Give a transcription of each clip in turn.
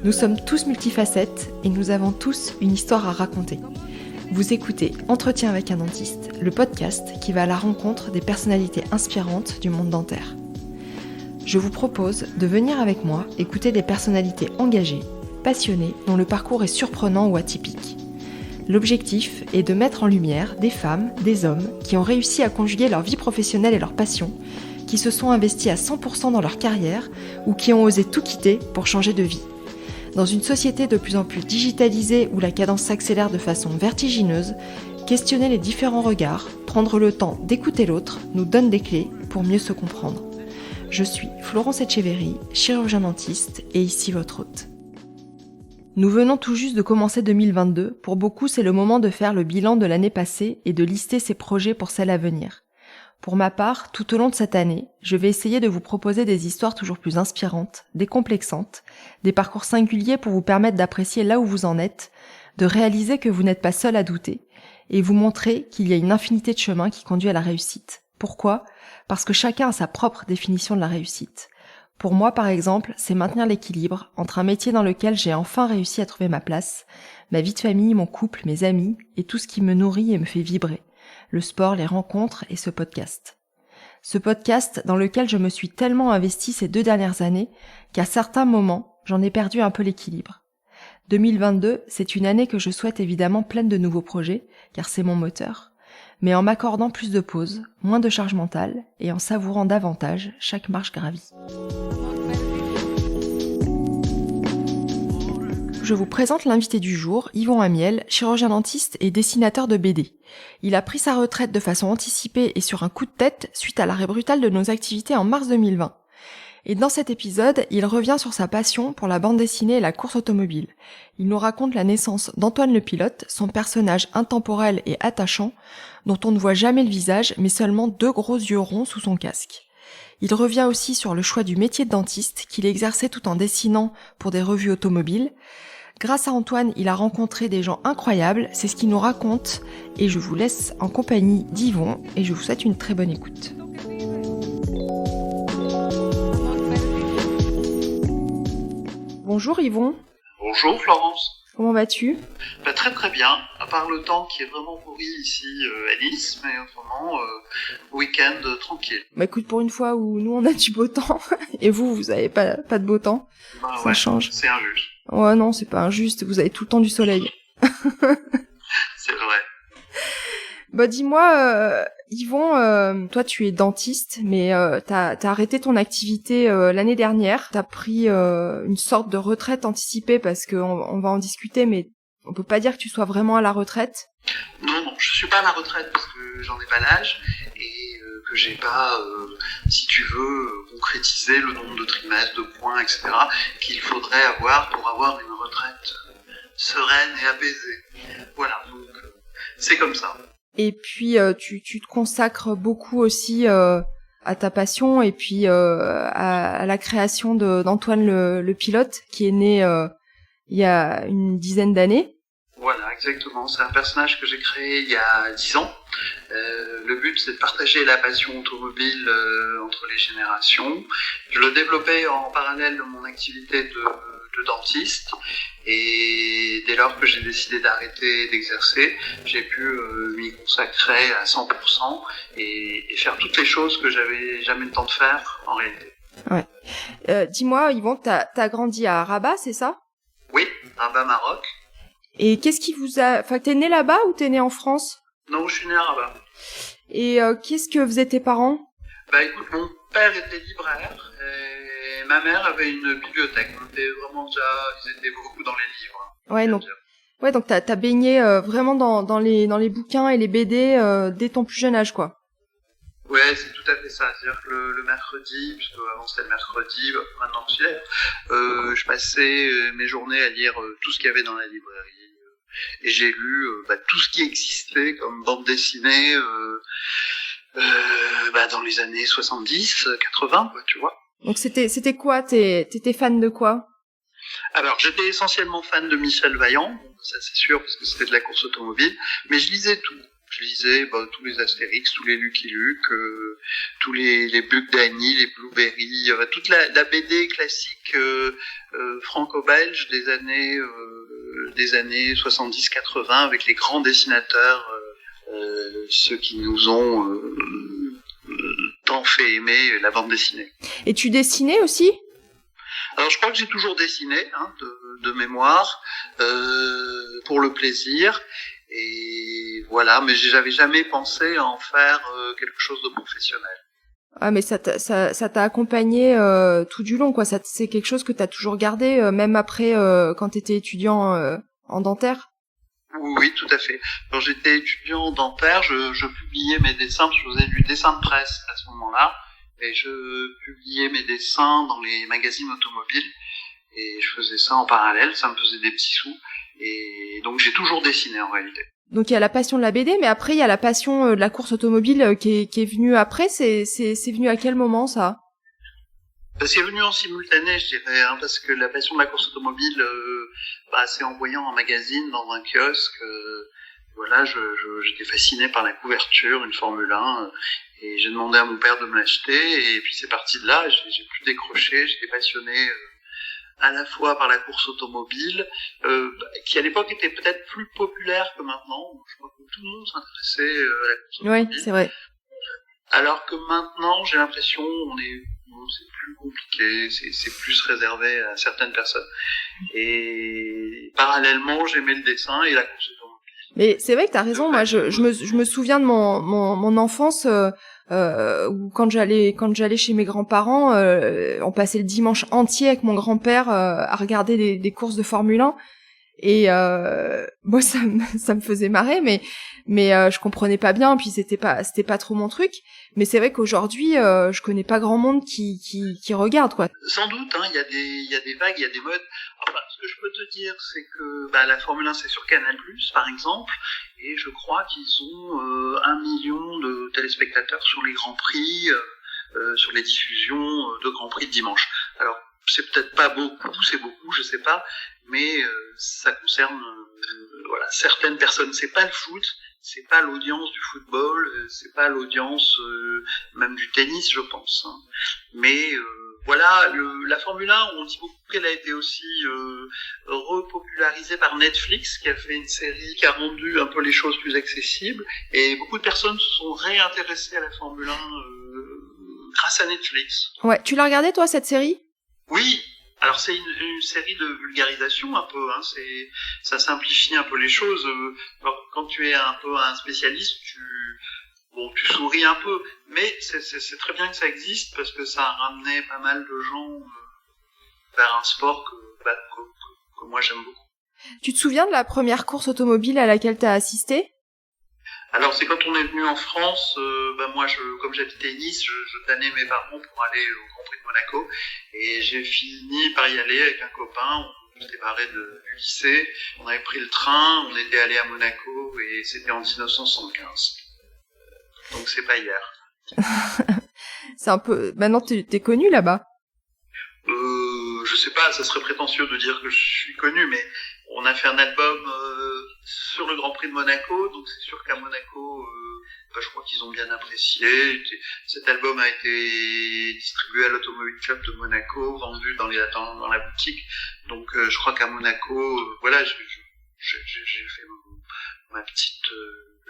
Nous sommes tous multifacettes et nous avons tous une histoire à raconter. Vous écoutez Entretien avec un dentiste, le podcast qui va à la rencontre des personnalités inspirantes du monde dentaire. Je vous propose de venir avec moi écouter des personnalités engagées, passionnées, dont le parcours est surprenant ou atypique. L'objectif est de mettre en lumière des femmes, des hommes qui ont réussi à conjuguer leur vie professionnelle et leur passion, qui se sont investis à 100% dans leur carrière ou qui ont osé tout quitter pour changer de vie. Dans une société de plus en plus digitalisée où la cadence s'accélère de façon vertigineuse, questionner les différents regards, prendre le temps d'écouter l'autre nous donne des clés pour mieux se comprendre. Je suis Florence Etcheverry, chirurgien dentiste et ici votre hôte. Nous venons tout juste de commencer 2022, pour beaucoup c'est le moment de faire le bilan de l'année passée et de lister ses projets pour celle à venir. Pour ma part, tout au long de cette année, je vais essayer de vous proposer des histoires toujours plus inspirantes, décomplexantes, des parcours singuliers pour vous permettre d'apprécier là où vous en êtes, de réaliser que vous n'êtes pas seul à douter, et vous montrer qu'il y a une infinité de chemins qui conduit à la réussite. Pourquoi ? Parce que chacun a sa propre définition de la réussite. Pour moi, par exemple, c'est maintenir l'équilibre entre un métier dans lequel j'ai enfin réussi à trouver ma place, ma vie de famille, mon couple, mes amis, et tout ce qui me nourrit et me fait vibrer. Le sport, les rencontres et ce podcast. Ce podcast dans lequel je me suis tellement investie ces 2 dernières années qu'à certains moments, j'en ai perdu un peu l'équilibre. 2022, c'est une année que je souhaite évidemment pleine de nouveaux projets, car c'est mon moteur, mais en m'accordant plus de pauses, moins de charge mentale et en savourant davantage chaque marche gravie. Je vous présente l'invité du jour, Yvon Amiel, chirurgien dentiste et dessinateur de BD. Il a pris sa retraite de façon anticipée et sur un coup de tête suite à l'arrêt brutal de nos activités en mars 2020. Et dans cet épisode, il revient sur sa passion pour la bande dessinée et la course automobile. Il nous raconte la naissance d'Antoine le pilote, son personnage intemporel et attachant, dont on ne voit jamais le visage mais seulement 2 gros yeux ronds sous son casque. Il revient aussi sur le choix du métier de dentiste qu'il exerçait tout en dessinant pour des revues automobiles. Grâce à Antoine, il a rencontré des gens incroyables, c'est ce qu'il nous raconte, et je vous laisse en compagnie d'Yvon, et je vous souhaite une très bonne écoute. Bonjour Yvon. Bonjour Florence. Comment vas-tu ? Très très bien, à part le temps qui est vraiment pourri ici à Nice, mais autrement, week-end tranquille. Écoute, pour une fois où nous on a du beau temps, et vous avez pas de beau temps, ça change. C'est injuste. Ouais non, c'est pas injuste, vous avez tout le temps du soleil. C'est vrai. Dis-moi, Yvon, toi tu es dentiste, mais t'as arrêté ton activité l'année dernière. T'as pris une sorte de retraite anticipée parce qu'on va en discuter, mais on peut pas dire que tu sois vraiment à la retraite. Non, je suis pas à la retraite parce que j'en ai pas l'âge et que j'ai pas, si tu veux, concrétisé le nombre de trimestres, de points, etc. qu'il faudrait avoir pour avoir une retraite sereine et apaisée. Voilà, donc c'est comme ça. Et puis tu te consacres beaucoup aussi à ta passion et puis à la création d'Antoine le pilote qui est né il y a une dizaine d'années. Voilà, exactement. C'est un personnage que j'ai créé il y a 10 ans. Le but, c'est de partager la passion automobile entre les générations. Je le développais en parallèle de mon activité de dentiste. Et dès lors que j'ai décidé d'arrêter d'exercer, j'ai pu m'y consacrer à 100% et faire toutes les choses que j'avais jamais le temps de faire en réalité. Ouais. Dis-moi, Yvon, t'as grandi à Rabat, c'est ça ? Oui, Rabat, Maroc. Et qu'est-ce qui vous a... Enfin, t'es né là-bas ou t'es né en France ? Non, je suis né à Rabat. Et qu'est-ce que faisaient tes parents ? Écoute, mon père était libraire et ma mère avait une bibliothèque. Ils étaient beaucoup dans les livres. Donc t'as baigné vraiment dans les bouquins et les BD dès ton plus jeune âge, quoi. Ouais, c'est tout à fait ça. C'est-à-dire que le mercredi, puisque avant c'était le mercredi, maintenant c'est hier, je passais mes journées à lire tout ce qu'il y avait dans la librairie. Et j'ai lu tout ce qui existait comme bande dessinée dans les années 70, 80, quoi, tu vois. Donc c'était quoi ? T'étais fan de quoi ? Alors, j'étais essentiellement fan de Michel Vaillant, ça c'est sûr, parce que c'était de la course automobile, mais je lisais tout. Je lisais tous les Astérix, tous les Lucky Luke, tous les Bug Danny, les Blueberry, toute la BD classique franco-belge des années 70-80 avec les grands dessinateurs, ceux qui nous ont tant fait aimer la bande dessinée. Et tu dessinais aussi ? Alors je crois que j'ai toujours dessiné, de mémoire, pour le plaisir. Et voilà, mais j'avais jamais pensé à en faire quelque chose de professionnel. Ah, mais ça t'a accompagné tout du long, quoi. C'est quelque chose que t'as toujours gardé, même après, quand t'étais étudiant en dentaire. Oui, tout à fait. Quand j'étais étudiant en dentaire, je publiais mes dessins, je faisais du dessin de presse à ce moment-là, et je publiais mes dessins dans les magazines automobiles, et je faisais ça en parallèle, ça me faisait des petits sous. Et donc j'ai toujours dessiné en réalité. Donc il y a la passion de la BD, mais après il y a la passion de la course automobile qui est venue après. C'est venu à quel moment ça ? C'est venu en simultané, je dirais, parce que la passion de la course automobile, c'est en voyant un magazine dans un kiosque. Voilà, j'étais fasciné par la couverture, une Formule 1, et j'ai demandé à mon père de me l'acheter. Et puis c'est parti de là. J'ai pu décrocher. J'étais passionné. À la fois par la course automobile, qui à l'époque était peut-être plus populaire que maintenant. Je crois que tout le monde s'intéressait à la course automobile. Oui, c'est vrai. Alors que maintenant, j'ai l'impression c'est plus compliqué, c'est plus réservé à certaines personnes. Et parallèlement, j'aimais le dessin et la course automobile. Mais c'est vrai que t'as raison. Moi, je me souviens de mon enfance. Où quand j'allais chez mes grands-parents, on passait le dimanche entier avec mon grand-père à regarder des courses de Formule 1 et moi ça me faisait marrer mais je comprenais pas bien, puis c'était pas trop mon truc, mais c'est vrai qu'aujourd'hui je connais pas grand monde qui regarde, quoi. Sans doute, il y a des vagues, il y a des modes. Enfin, ce que je peux te dire, c'est que la Formule 1 c'est sur Canal+, par exemple, et je crois qu'ils ont 1 million de téléspectateurs sur les Grands Prix, sur les diffusions de Grands Prix de dimanche. Alors, c'est peut-être pas beaucoup, c'est beaucoup, je sais pas, mais ça concerne certaines personnes. C'est pas le foot, c'est pas l'audience du football, c'est pas l'audience même du tennis, je pense. Mais la Formule 1, on dit beaucoup qu'elle a été aussi repopularisée par Netflix, qui a fait une série qui a rendu un peu les choses plus accessibles, et beaucoup de personnes se sont réintéressées à la Formule 1 grâce à Netflix. Ouais, tu l'as regardé toi cette série ? Oui. Alors c'est une série de vulgarisation un peu, ça simplifie un peu les choses. Alors, quand tu es un peu un spécialiste, tu souris un peu, mais c'est très bien que ça existe parce que ça a ramené pas mal de gens vers un sport que moi j'aime beaucoup. Tu te souviens de la première course automobile à laquelle tu as assisté ? Alors c'est quand on est venu en France, moi comme j'habitais Nice, je tannais mes parents pour aller au Grand Prix de Monaco, et j'ai fini par y aller avec un copain. On s'était barré du lycée, on avait pris le train, on était allé à Monaco, et c'était en 1975. Donc c'est pas hier. C'est un peu... Maintenant t'es connu là-bas ? Je sais pas, ça serait prétentieux de dire que je suis connu, mais on a fait un album sur le Grand Prix de Monaco, donc c'est sûr qu'à Monaco, je crois qu'ils ont bien apprécié. Cet album a été distribué à l'Automobile Club de Monaco, vendu dans la boutique. Donc je crois qu'à Monaco, j'ai fait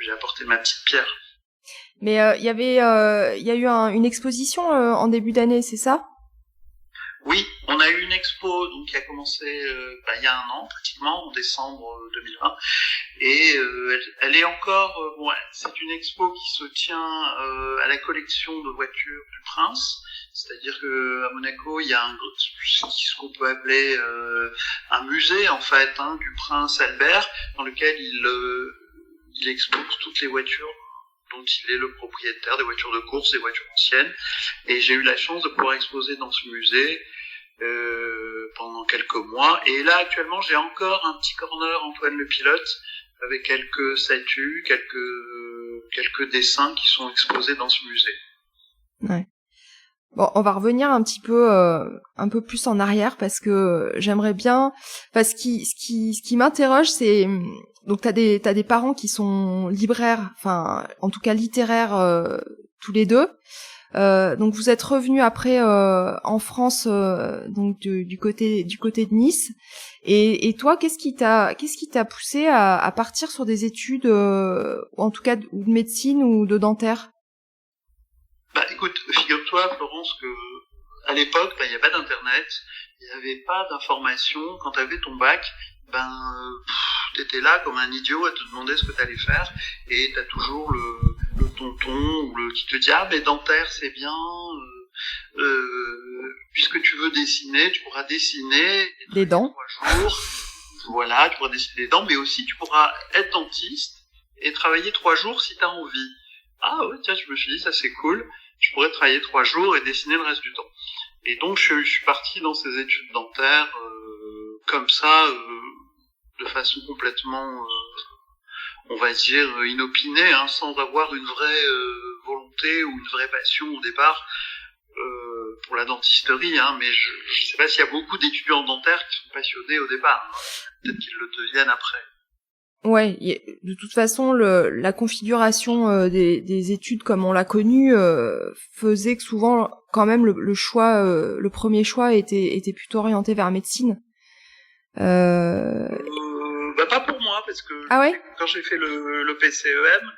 j'ai apporté ma petite pierre. Mais il y a eu une exposition en début d'année, c'est ça ? Oui, on a eu une expo qui a commencé il y a 1 an pratiquement, en décembre 2020, et elle est encore c'est une expo qui se tient à la collection de voitures du Prince, c'est-à-dire que à Monaco il y a ce qu'on peut appeler un musée en fait du Prince Albert, dans lequel il expose toutes les voitures dont il est le propriétaire, des voitures de course, des voitures anciennes. Et j'ai eu la chance de pouvoir exposer dans ce musée pendant quelques mois. Et là, actuellement, j'ai encore un petit corner Antoine le Pilote, avec quelques statues, quelques dessins qui sont exposés dans ce musée. Ouais. Bon, on va revenir un peu plus en arrière, parce que j'aimerais bien... Parce que ce qui m'interroge, c'est... donc t'as des parents qui sont libraires, enfin en tout cas littéraires tous les deux. Donc vous êtes revenus après en France, donc du côté de Nice. Et toi, qu'est-ce qui t'a poussé à partir sur des études, en tout cas ou de médecine ou de dentaire? Bah écoute, figure-toi Florence que à l'époque, il n'y a pas d'internet, il n'y avait pas d'information. Quand tu avais ton bac, t'étais là comme un idiot à te demander ce que tu allais faire, et t'as toujours le tonton ou qui te dit ah mais dentaire c'est bien, puisque tu veux dessiner, tu pourras dessiner des dents 3 jours, voilà, tu pourras dessiner des dents, mais aussi tu pourras être dentiste et travailler 3 jours si tu as envie. Ah ouais, tiens, je me suis dit ça c'est cool, je pourrais travailler 3 jours et dessiner le reste du temps. Et donc je suis parti dans ces études dentaires comme ça, de façon complètement, on va dire, inopinée, hein, sans avoir une vraie volonté ou une vraie passion au départ pour la dentisterie. Hein, mais je ne sais pas s'il y a beaucoup d'étudiants dentaires qui sont passionnés au départ. Hein. Peut-être qu'ils le deviennent après. Ouais, de toute façon, la configuration des études comme on l'a connu faisait que souvent, quand même, le choix, le premier choix était plutôt orienté vers médecine. Pas pour moi, parce que ah ouais, quand j'ai fait le PCEM,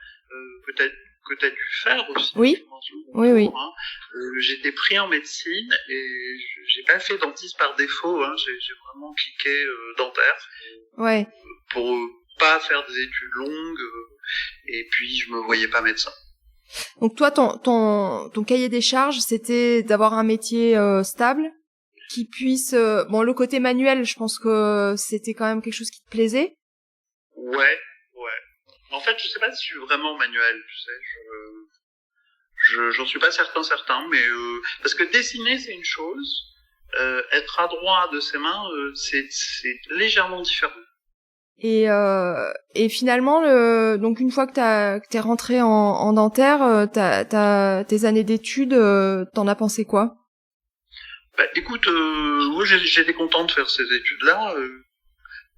que t'as dû faire aussi. Oui. Oui. Hein, j'étais pris en médecine et j'ai pas fait dentiste par défaut. Hein, j'ai vraiment cliqué dentaire. Ouais. Pour pas faire des études longues, et puis je me voyais pas médecin. Donc toi, ton cahier des charges, c'était d'avoir un métier stable, qui puisse... bon, le côté manuel, je pense que c'était quand même quelque chose qui te plaisait. Ouais. En fait, je sais pas si je suis vraiment manuel, tu sais. J'en suis pas certain, mais parce que dessiner c'est une chose, être adroit de ses mains, c'est légèrement différent. Et finalement, donc une fois que t'es rentré en dentaire, t'as tes années d'études, t'en as pensé quoi? Bah, écoute, moi j'étais content de faire ces études-là.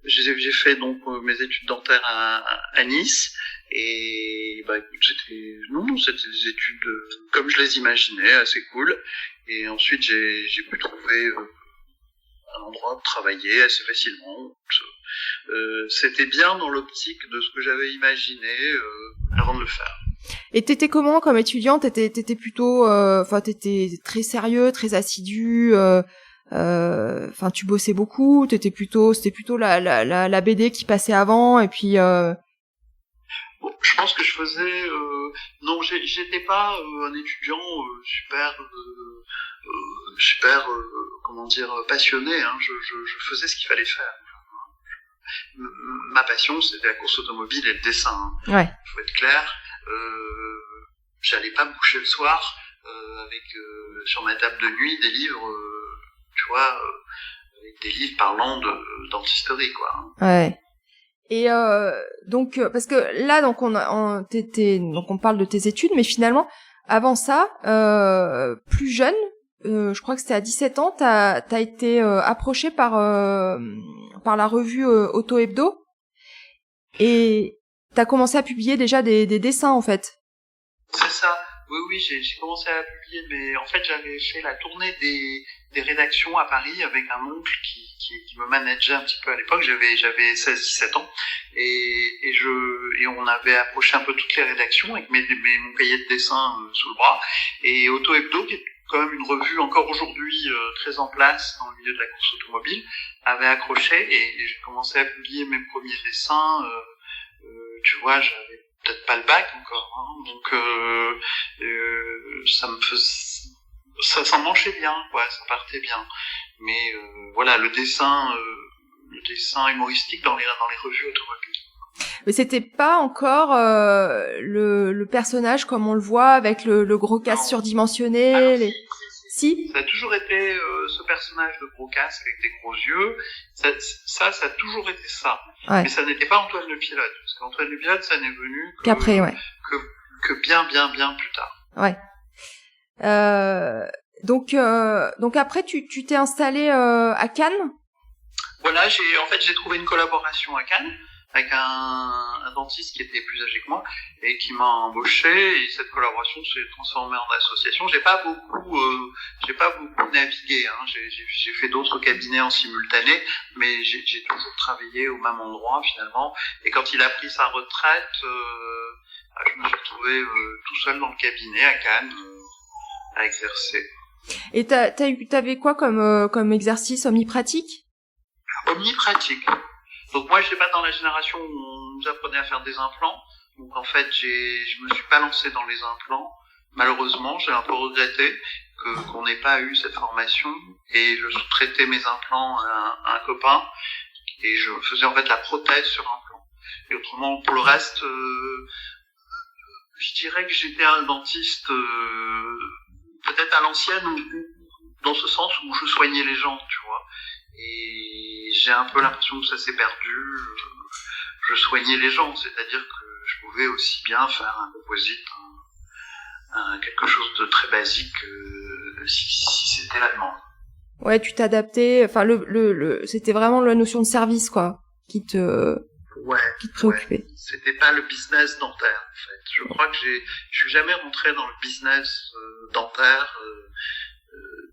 J'ai fait donc mes études dentaires à Nice, et bah écoute, c'était des études comme je les imaginais, assez cool. Et ensuite j'ai pu trouver un endroit où travailler assez facilement. C'était bien dans l'optique de ce que j'avais imaginé avant de le faire. Et t'étais comment comme étudiant? T'étais plutôt, t'étais très sérieux, très assidu. Tu bossais beaucoup. C'était plutôt la BD qui passait avant, et puis. Bon, je pense que je faisais. Non, j'étais pas un étudiant super, comment dire, passionné. Hein. Je faisais ce qu'il fallait faire. Ma passion, c'était la course automobile et le dessin. Hein. Ouais. Faut être clair. J'allais pas me coucher le soir avec sur ma table de nuit des livres, tu vois, avec des livres parlant de dentisterie, quoi. Ouais. Et donc parce que là donc on parle de tes études, mais finalement avant ça, plus jeune, je crois que c'était à 17 ans, t'as été approché par la revue Auto Hebdo, et t'as commencé à publier déjà des dessins en fait. C'est ça. Oui, j'ai commencé à publier, mais en fait j'avais fait la tournée des rédactions à Paris avec un oncle qui me manageait un petit peu à l'époque. J'avais 16-17 ans, et on avait approché un peu toutes les rédactions avec mon cahier de dessin sous le bras. Et Auto Hebdo, qui est quand même une revue encore aujourd'hui très en place dans le milieu de la course automobile, avait accroché, et j'ai commencé à publier mes premiers dessins. Tu vois, j'avais peut-être pas le bac encore, hein, donc ça marchait bien, quoi, ça partait bien. Mais voilà, le dessin humoristique dans les revues automobiles. Mais c'était pas encore le personnage comme on le voit avec le gros casque surdimensionné. Alors, Si. Ça a toujours été ce personnage de gros casque avec des gros yeux. Ça a toujours été ça. Ouais. Mais ça n'était pas Antoine Le Pilote, parce qu'Antoine Le Pilote, ça n'est venu qu'après, ouais. Que bien plus tard. Ouais. Donc après, tu t'es installé à Cannes. Voilà, j'ai trouvé une collaboration à Cannes avec un dentiste qui était plus âgé que moi et qui m'a embauché, et cette collaboration s'est transformée en association. J'ai pas beaucoup navigué, hein. J'ai fait d'autres cabinets en simultané, mais j'ai toujours travaillé au même endroit finalement. Et quand il a pris sa retraite, je me suis retrouvé tout seul dans le cabinet à Cannes à exercer. Et t'avais quoi comme exercice omnipratique? Omnipratique. Donc moi, j'étais pas dans la génération où on nous apprenait à faire des implants. Donc en fait, je me suis pas lancé dans les implants. Malheureusement, j'ai un peu regretté qu'on n'ait pas eu cette formation, et je sous-traitais mes implants à un copain, et je faisais en fait la prothèse sur implant. Et autrement, pour le reste, je dirais que j'étais un dentiste peut-être à l'ancienne, dans ce sens où je soignais les gens, tu vois. Et j'ai un peu l'impression que ça s'est perdu. Je soignais les gens, c'est-à-dire que je pouvais aussi bien faire un composite, quelque chose de très basique, si c'était la demande. Ouais, tu t'adaptais. Enfin, c'était vraiment la notion de service, quoi, qui te préoccupait. Ouais. C'était pas le business dentaire, en fait. Je crois que je suis jamais rentré dans le business dentaire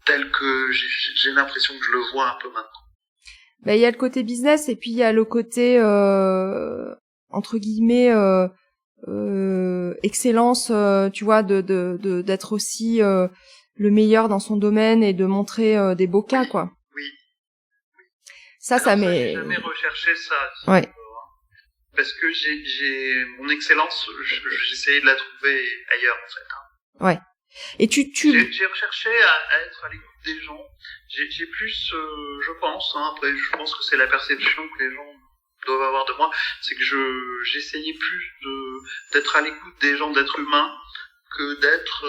tel que j'ai l'impression que je le vois un peu maintenant. Ben, il y a le côté business, et puis il y a le côté entre guillemets excellence, tu vois, d'être aussi le meilleur dans son domaine et de montrer des beaux cas, quoi. Oui. Ça m'est. J'ai jamais recherché ça. Ouais. Parce que j'ai mon excellence, j'essayais de la trouver ailleurs, en fait. Ouais. Et j'ai recherché à être à l'écoute des gens. J'ai plus, je pense, après je pense que c'est la perception que les gens doivent avoir de moi, c'est que j'essayais plus d'être à l'écoute des gens, d'être humain, que d'être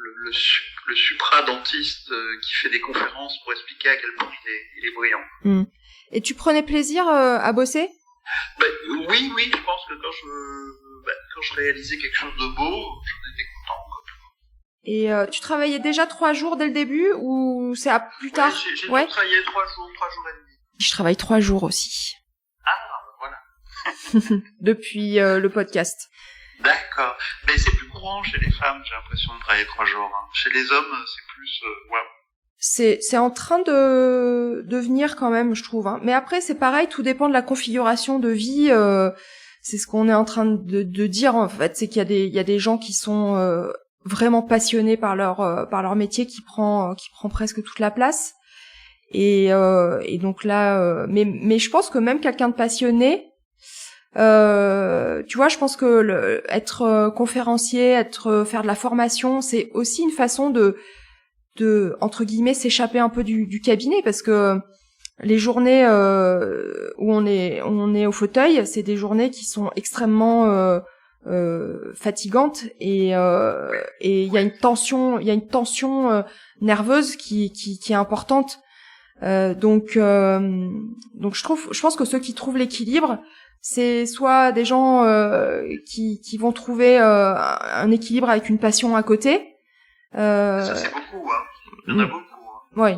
le supra-dentiste qui fait des conférences pour expliquer à quel point il est brillant. Et tu prenais plaisir à bosser? Oui, je pense que quand je réalisais quelque chose de beau, j'en étais content. Et tu travaillais déjà 3 jours dès le début, ou c'est à plus tard? J'ai travaillé 3 jours et demi. Je travaille 3 jours aussi. Ah, voilà. Depuis le podcast. D'accord. Mais c'est plus courant chez les femmes, j'ai l'impression, de travailler 3 jours. Hein. Chez les hommes, c'est plus... C'est en train de devenir quand même, je trouve. Hein. Mais après, c'est pareil, tout dépend de la configuration de vie. C'est ce qu'on est en train de dire, en fait. C'est qu'il y a des gens qui sont vraiment passionnés par leur métier, qui prend presque toute la place. Et donc là... mais je pense que même quelqu'un de passionné... tu vois, je pense que être conférencier, faire de la formation, c'est aussi une façon de entre guillemets s'échapper un peu du cabinet, parce que les journées où on est au fauteuil, c'est des journées qui sont extrêmement fatigantes, et il y a une tension nerveuse qui est importante. Donc je pense que ceux qui trouvent l'équilibre, c'est soit des gens qui vont trouver un équilibre avec une passion à côté. Ça c'est beaucoup, hein. Il y en a beaucoup. Hein. Ouais.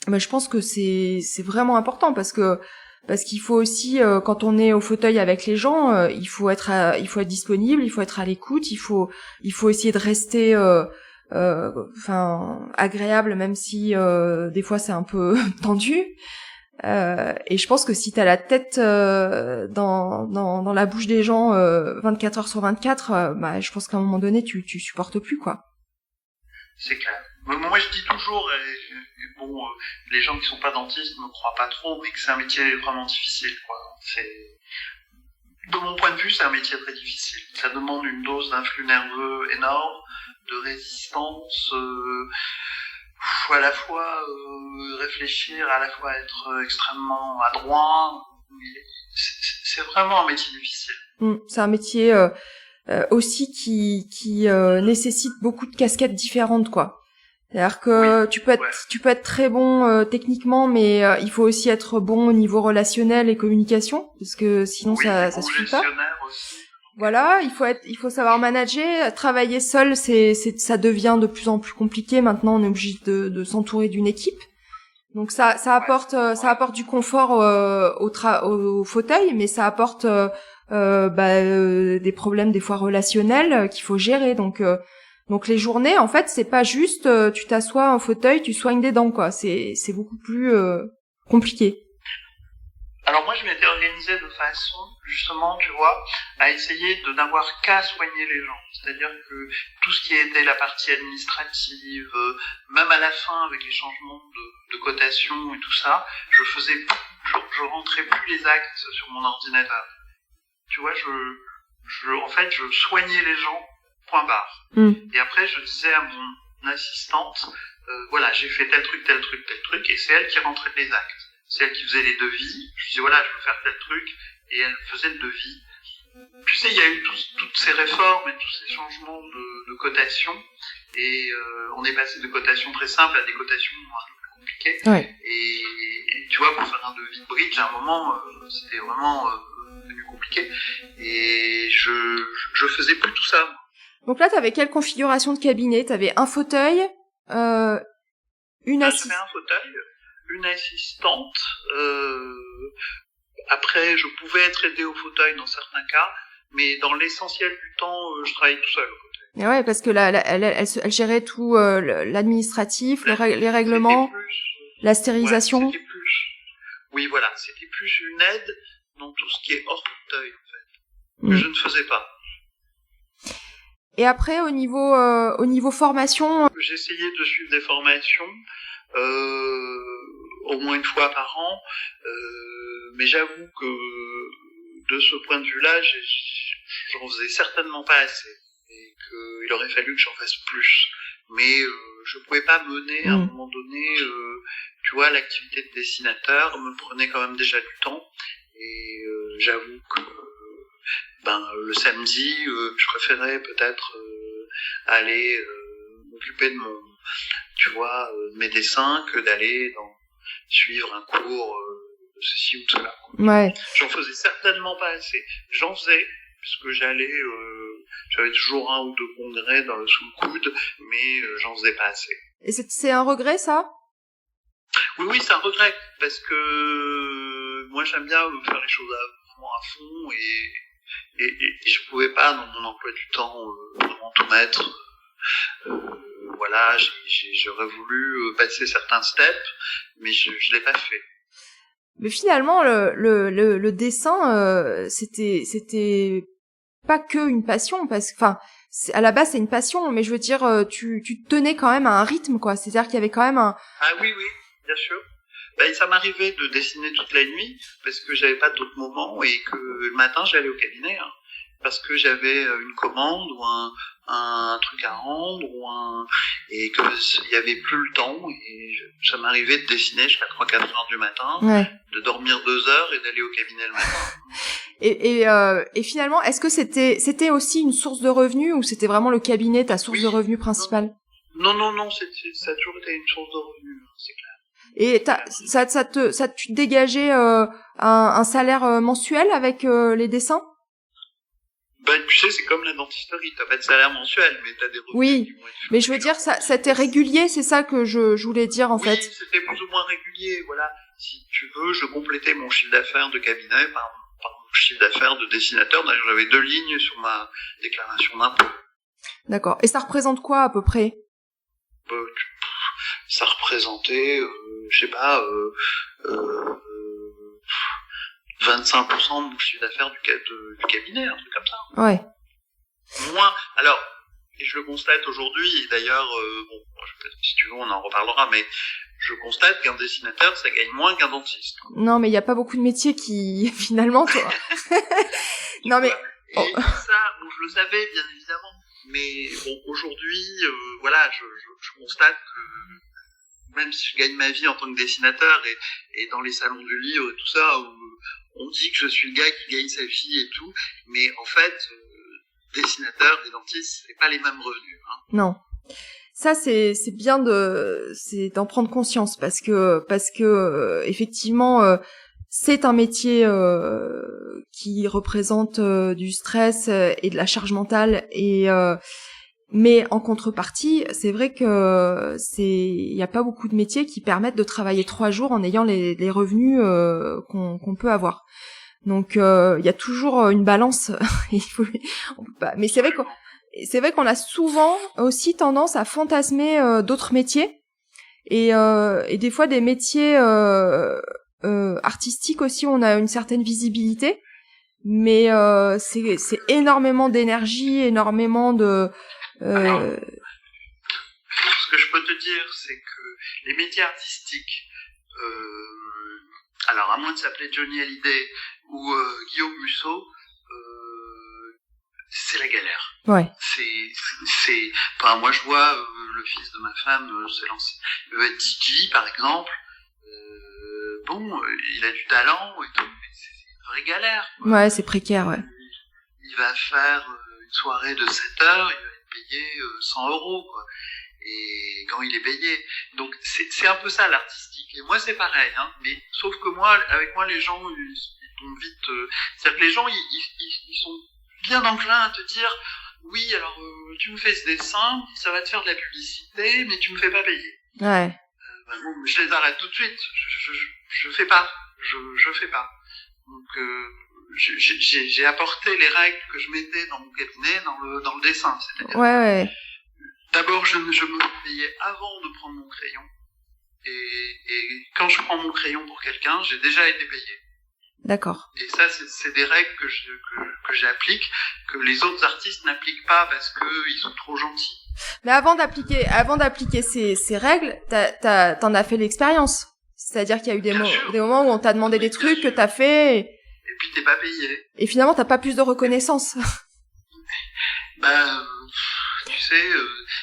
Mais je pense que c'est vraiment important, parce qu'il faut aussi, quand on est au fauteuil avec les gens, il faut être disponible, il faut être à l'écoute, il faut essayer de rester agréable, même si des fois c'est un peu tendu. Et je pense que si t'as la tête dans la bouche des gens 24 heures sur 24, je pense qu'à un moment donné tu supportes plus, quoi. C'est clair. Moi je dis toujours, les gens qui sont pas dentistes ne croient pas trop, mais que c'est un métier vraiment difficile, quoi. De mon point de vue, c'est un métier très difficile. Ça demande une dose d'influx nerveux énorme, de résistance, à la fois réfléchir, à la fois être extrêmement adroit. C'est vraiment un métier difficile. C'est un métier aussi qui nécessite beaucoup de casquettes différentes, quoi. C'est-à-dire que tu peux être très bon techniquement, mais il faut aussi être bon au niveau relationnel et communication, parce que sinon ça suffit pas. Aussi. Voilà, il faut savoir manager. Travailler seul, ça devient de plus en plus compliqué. Maintenant, on est obligé de s'entourer d'une équipe. Donc ça apporte du confort au fauteuil, mais ça apporte des problèmes des fois relationnels qu'il faut gérer. Donc les journées, en fait, c'est pas juste tu t'assois en fauteuil, tu soignes des dents, quoi. C'est beaucoup plus compliqué. Alors moi, je m'étais organisé de façon, justement, tu vois, à essayer de n'avoir qu'à soigner les gens. C'est-à-dire que tout ce qui était la partie administrative, même à la fin avec les changements de cotation et tout ça, je rentrais plus les actes sur mon ordinateur. Tu vois, en fait, je soignais les gens, point barre. Et après, je disais à mon assistante, voilà, j'ai fait tel truc, et c'est elle qui rentrait les actes. C'est elle qui faisait les devis. Je disais, voilà, je veux faire tel truc, et elle faisait le devis. Tu sais, il y a eu toutes ces réformes et tous ces changements de cotation, et on est passé de cotations très simples à des cotations un peu plus compliquées. Ouais. Et tu vois, pour faire un devis de bridge, à un moment, c'était vraiment devenu compliqué, et je faisais plus tout ça. Donc là, t'avais quelle configuration de cabinet? T'avais un fauteuil, une assistante. J'avais un fauteuil, une assistante. Après, je pouvais être aidé au fauteuil dans certains cas, mais dans l'essentiel du temps, je travaillais tout seul au fauteuil. Et ouais, parce que elle gérait tout l'administratif, les règlements, la stérilisation. Ouais, oui, voilà, c'était plus une aide dans tout ce qui est hors fauteuil, en fait, que je ne faisais pas. Et après, au niveau formation, j'essayais de suivre des formations au moins une fois par an, mais j'avoue que de ce point de vue-là, j'en faisais certainement pas assez, et qu'il aurait fallu que j'en fasse plus. Mais je pouvais pas mener à un moment donné, tu vois, l'activité de dessinateur me prenait quand même déjà du temps, et j'avoue que le samedi, je préférais peut-être aller m'occuper de de mes dessins que d'aller suivre un cours de ceci ou de cela. Ouais. J'en faisais certainement pas assez. J'en faisais, puisque j'avais toujours un ou deux congrès sous le coude, mais j'en faisais pas assez. Et c'est un regret, ça? Oui, c'est un regret, parce que moi j'aime bien faire les choses à fond, et je pouvais pas dans mon emploi du temps vraiment tout mettre. Voilà, j'aurais voulu passer certains steps, mais je l'ai pas fait. Mais finalement, le dessin, c'était pas que une passion, parce que, à la base c'est une passion, mais je veux dire, tu tenais quand même à un rythme, quoi. C'est-à-dire qu'il y avait quand même un. Ah oui, bien sûr. Ça m'arrivait de dessiner toute la nuit parce que j'avais pas d'autres moments, et que le matin j'allais au cabinet, parce que j'avais une commande ou un truc à rendre et que il y avait plus le temps, et ça m'arrivait de dessiner jusqu'à 3-4 heures du matin, de dormir 2 heures et d'aller au cabinet le matin. Et finalement, est-ce que c'était aussi une source de revenus, ou c'était vraiment le cabinet ta source de revenus principale? Non, ça a toujours été une source de revenus, c'est clair. Et tu dégageais un salaire mensuel avec les dessins? Tu sais, c'est comme la dentisterie, t'as pas de salaire mensuel, mais t'as des revenus. Oui, mais je veux dire, c'était régulier, c'est ça que je voulais dire, en fait. Oui, c'était plus ou moins régulier, voilà. Si tu veux, je complétais mon chiffre d'affaires de cabinet par mon chiffre d'affaires de dessinateur. D'ailleurs, j'avais 2 lignes sur ma déclaration d'impôt. D'accord. Et ça représente quoi, à peu près? Ça représentait, je sais pas, 25% de mon chiffre d'affaires du cabinet, un truc comme ça. Ouais. Moins. Alors, et je le constate aujourd'hui, et d'ailleurs, si tu veux, on en reparlera, mais je constate qu'un dessinateur, ça gagne moins qu'un dentiste. Non, mais il n'y a pas beaucoup de métiers qui, finalement, non, mais. Et ça, je le savais, bien évidemment. Mais aujourd'hui, voilà, je constate que même si je gagne ma vie en tant que dessinateur et dans les salons du livre et tout ça, où on dit que je suis le gars qui gagne sa vie et tout, mais en fait, dessinateur et dentiste, c'est pas les mêmes revenus. Non. Ça, c'est bien d'en prendre conscience, parce que effectivement, c'est un métier qui représente du stress et de la charge mentale, et Mais en contrepartie, c'est vrai que il y a pas beaucoup de métiers qui permettent de travailler 3 jours en ayant les revenus qu'on peut avoir. Donc il y a toujours une balance. On peut pas. Mais c'est vrai qu'on a souvent aussi tendance à fantasmer d'autres métiers et des fois des métiers artistiques aussi. On a une certaine visibilité, mais c'est énormément d'énergie, énormément de Alors, ce que je peux te dire, c'est que les métiers artistiques, alors à moins de s'appeler Johnny Hallyday ou Guillaume Musso, c'est la galère. Ouais. Enfin, moi je vois le fils de ma femme se lancer. Il veut être DJ par exemple. Il a du talent et tout, mais c'est une vraie galère, quoi. Ouais, c'est précaire, ouais. Il va faire une soirée de 7 heures, il va être payé 100 €, quoi. Et quand il est payé. Donc c'est un peu ça l'artistique. Et moi c'est pareil, hein. Mais sauf que avec moi les gens ils tombent vite. C'est-à-dire que les gens ils sont bien enclins à te dire oui alors tu me fais ce dessin, ça va te faire de la publicité, mais tu me fais pas payer. Ouais. Je les arrête tout de suite. Je fais pas. Je fais pas. Donc j'ai apporté les règles que je mettais dans mon cabinet dans le dessin. C'est-à-dire ouais. D'abord, je me payais avant de prendre mon crayon. Et quand je prends mon crayon pour quelqu'un, j'ai déjà été payé. D'accord. Et ça, c'est des règles que j'applique, que les autres artistes n'appliquent pas parce qu'ils sont trop gentils. Mais avant d'appliquer ces règles, t'en as fait l'expérience. C'est-à-dire qu'il y a eu des moments où on t'a demandé des trucs que t'as fait. Et puis t'es pas payé. Et finalement, t'as pas plus de reconnaissance. Tu sais,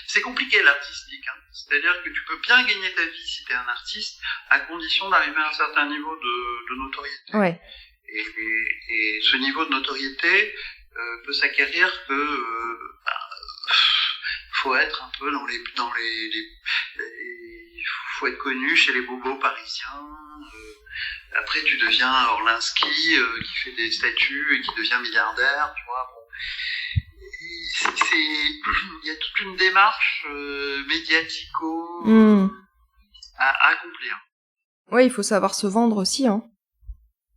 c'est compliqué l'artistique, hein. C'est-à-dire que tu peux bien gagner ta vie si t'es un artiste, à condition d'arriver à un certain niveau de notoriété. Ouais. Et ce niveau de notoriété peut s'acquérir que faut être un peu faut être connu chez les bobos parisiens. Après tu deviens Orlinski qui fait des statues et qui devient milliardaire, tu vois. Bon. Il y a toute une démarche médiatico à accomplir. Ouais, il faut savoir se vendre aussi, hein.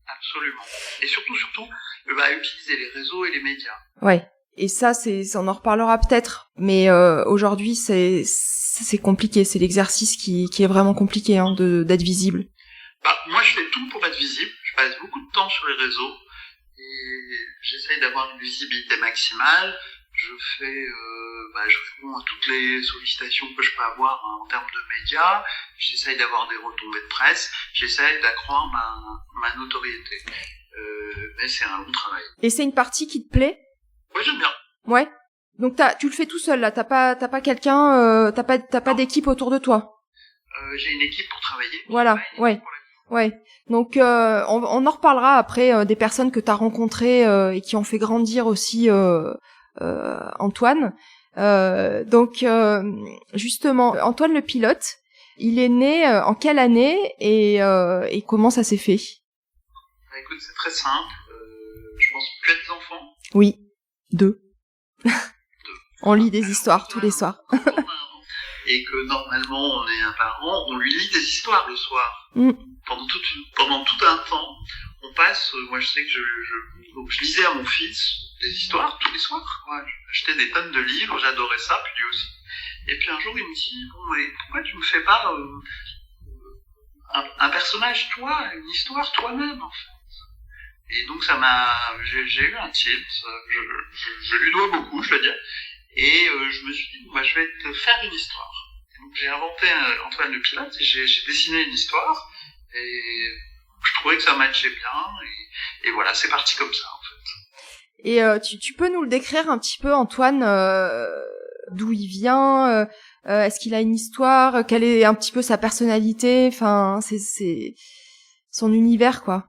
Absolument. Et surtout, utiliser les réseaux et les médias. Ouais. Et ça, on en reparlera peut-être. Mais aujourd'hui, c'est compliqué. C'est l'exercice qui est vraiment compliqué, hein, d'être visible. Moi, je fais tout pour être visible. Je passe beaucoup de temps sur les réseaux et j'essaye d'avoir une visibilité maximale. Je réponds à toutes les sollicitations que je peux avoir en termes de médias. J'essaye d'avoir des retombées de presse. J'essaye d'accroître ma notoriété. Mais c'est un long travail. Et c'est une partie qui te plaît ? Ouais, j'aime bien. Ouais. Donc tu le fais tout seul là. T'as pas quelqu'un, t'as pas d'équipe autour de toi. J'ai une équipe pour travailler. Voilà. Ouais. Ouais. Donc on en reparlera après des personnes que t'as rencontrées et qui ont fait grandir aussi Antoine. Donc justement, Antoine le pilote, il est né en quelle année et comment ça s'est fait ? Écoute, c'est très simple. Je pense que tu as des enfants ? Oui, 2. On lit des histoires tous les soirs. Et que normalement on est un parent, on lui lit des histoires le soir. Pendant tout un temps, on passe. Moi, je sais que je lisais à mon fils des histoires tous les soirs. Ouais, j'achetais des tonnes de livres, j'adorais ça, puis lui aussi. Et puis un jour, il me dit mais pourquoi tu me fais pas un personnage, toi, une histoire toi-même, en fait. Et donc j'ai eu un tilt. Je lui dois beaucoup, je veux dire. Et je me suis dit je vais te faire une histoire. Et donc j'ai inventé Antoine le pilote et j'ai dessiné une histoire. Et je trouvais que ça matchait bien et voilà, c'est parti comme ça en fait. Et tu peux nous le décrire un petit peu, Antoine, d'où il vient, est-ce qu'il a une histoire, quelle est un petit peu sa personnalité, enfin c'est son univers quoi.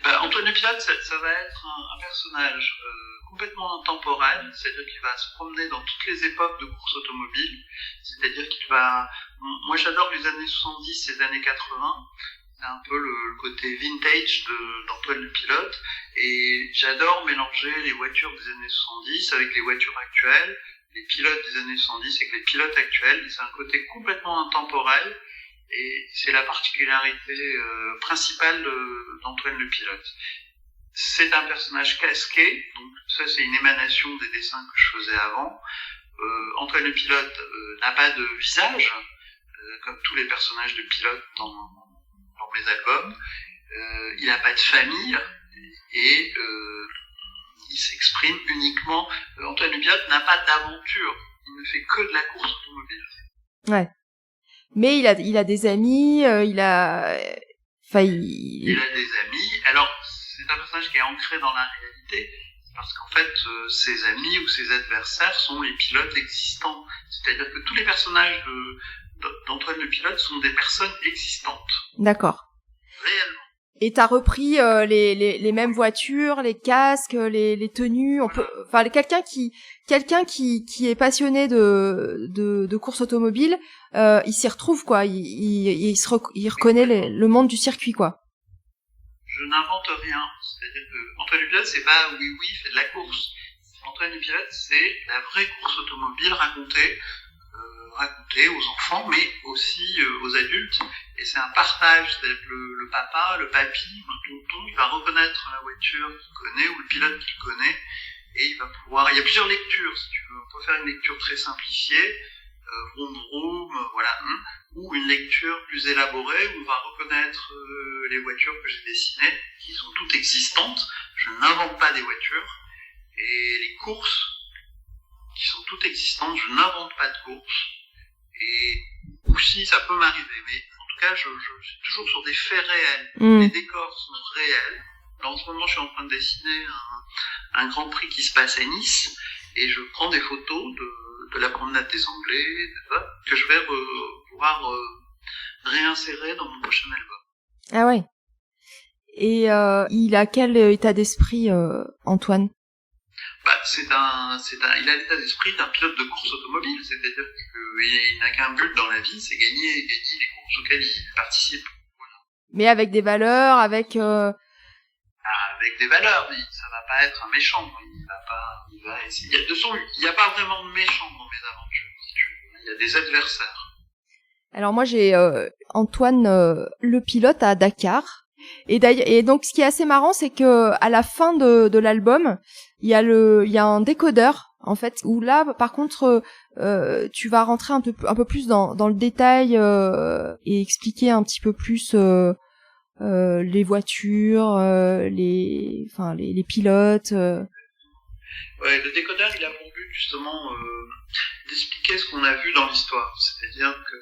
Antoine le pilote, ça va être un personnage complètement intemporel, c'est-à-dire qu'il va se promener dans toutes les époques de course automobile, c'est-à-dire qu'il va... Moi j'adore les années 70 et les années 80, c'est un peu le côté vintage d'Antoine le pilote, et j'adore mélanger les voitures des années 70 avec les voitures actuelles, les pilotes des années 70 et que les pilotes actuels, c'est un côté complètement intemporel, et c'est la particularité principale d'Antoine le Pilote. C'est un personnage casqué, donc ça c'est une émanation des dessins que je faisais avant. Antoine le Pilote n'a pas de visage, comme tous les personnages de pilote dans mes albums. Il n'a pas de famille, et il s'exprime uniquement. Antoine le Pilote n'a pas d'aventure, il ne fait que de la course automobile. Ouais. Mais il a des amis, il a des amis. Alors, c'est un personnage qui est ancré dans la réalité, parce qu'en fait, ses amis ou ses adversaires sont les pilotes existants. C'est-à-dire que tous les personnages d'Antoine le Pilote sont des personnes existantes. D'accord. Réellement. Et t'as repris les mêmes voitures, les casques, les tenues. Enfin, quelqu'un qui est passionné de course automobile, il s'y retrouve quoi. Il reconnaît le monde du circuit quoi. Je n'invente rien. C'est-à-dire que Antoine le Pilote, c'est pas oui, il fait de la course. Antoine le Pilote, c'est la vraie course automobile racontée aux enfants, mais aussi aux adultes. Et c'est un partage, c'est-à-dire que le papa, le papy, le tonton, il va reconnaître la voiture qu'il connaît ou le pilote qu'il connaît, et il va pouvoir. Il y a plusieurs lectures, si tu veux. On peut faire une lecture très simplifiée, vroom vroom, voilà, ou une lecture plus élaborée où on va reconnaître les voitures que j'ai dessinées, qui sont toutes existantes. Je n'invente pas des voitures, et les courses qui sont toutes existantes, je n'invente pas de courses. Et aussi, ça peut m'arriver, mais en tout cas, je suis toujours sur des faits réels. Les décors sont réels. Là, en ce moment, je suis en train de dessiner un Grand Prix qui se passe à Nice, et je prends des photos de la promenade des Anglais, que je vais pouvoir réinsérer dans mon prochain album. Ah ouais. Et il a quel état d'esprit, Antoine? Il a l'état d'esprit d'un pilote de course automobile, c'est-à-dire qu'il n'a qu'un but dans la vie, c'est gagner les courses auxquelles il participe. Voilà. Mais avec des valeurs, avec des valeurs, mais ça va pas être un méchant. Il va essayer. De toute façon, il n'y a pas vraiment de méchant dans mes aventures, si tu veux. Il y a des adversaires. Alors moi j'ai Antoine le Pilote à Dakar. Et donc ce qui est assez marrant, c'est que à la fin de l'album, il y a un décodeur en fait où là par contre tu vas rentrer un peu plus dans le détail et expliquer un petit peu plus les voitures, les pilotes. Ouais, le décodeur, il a pour but justement d'expliquer ce qu'on a vu dans l'histoire. C'est-à-dire que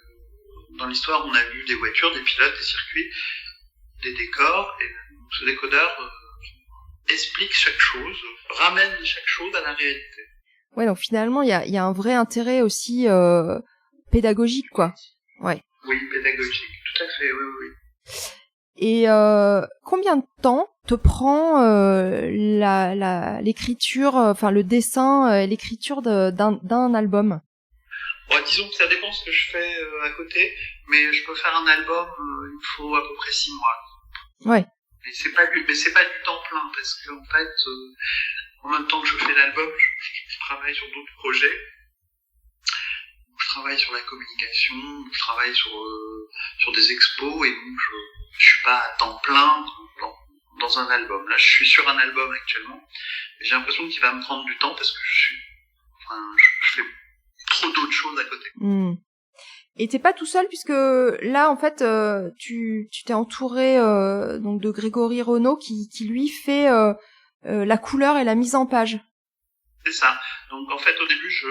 dans l'histoire, on a vu des voitures, des pilotes, des circuits, des décors, et ce décodeur explique chaque chose, ramène chaque chose à la réalité. Ouais, donc finalement, il y a un vrai intérêt aussi pédagogique, quoi. Ouais. Oui, pédagogique, tout à fait, oui. Et combien de temps te prend l'écriture, enfin le dessin, l'écriture d'un album? Bon, disons que ça dépend ce que je fais à côté, mais je peux faire un album, il me faut à peu près 6 mois. Ouais. Mais c'est pas du temps plein, parce que en fait, en même temps que je fais l'album, je travaille sur d'autres projets. Je travaille sur la communication, je travaille sur des expos, et donc je suis pas à temps plein dans un album. Là, je suis sur un album actuellement, et j'ai l'impression qu'il va me prendre du temps parce que je fais trop d'autres choses à côté. Et t'es pas tout seul, puisque là en fait tu t'es entouré donc de Grégory Renaud qui lui fait la couleur et la mise en page. C'est ça. Donc en fait au début je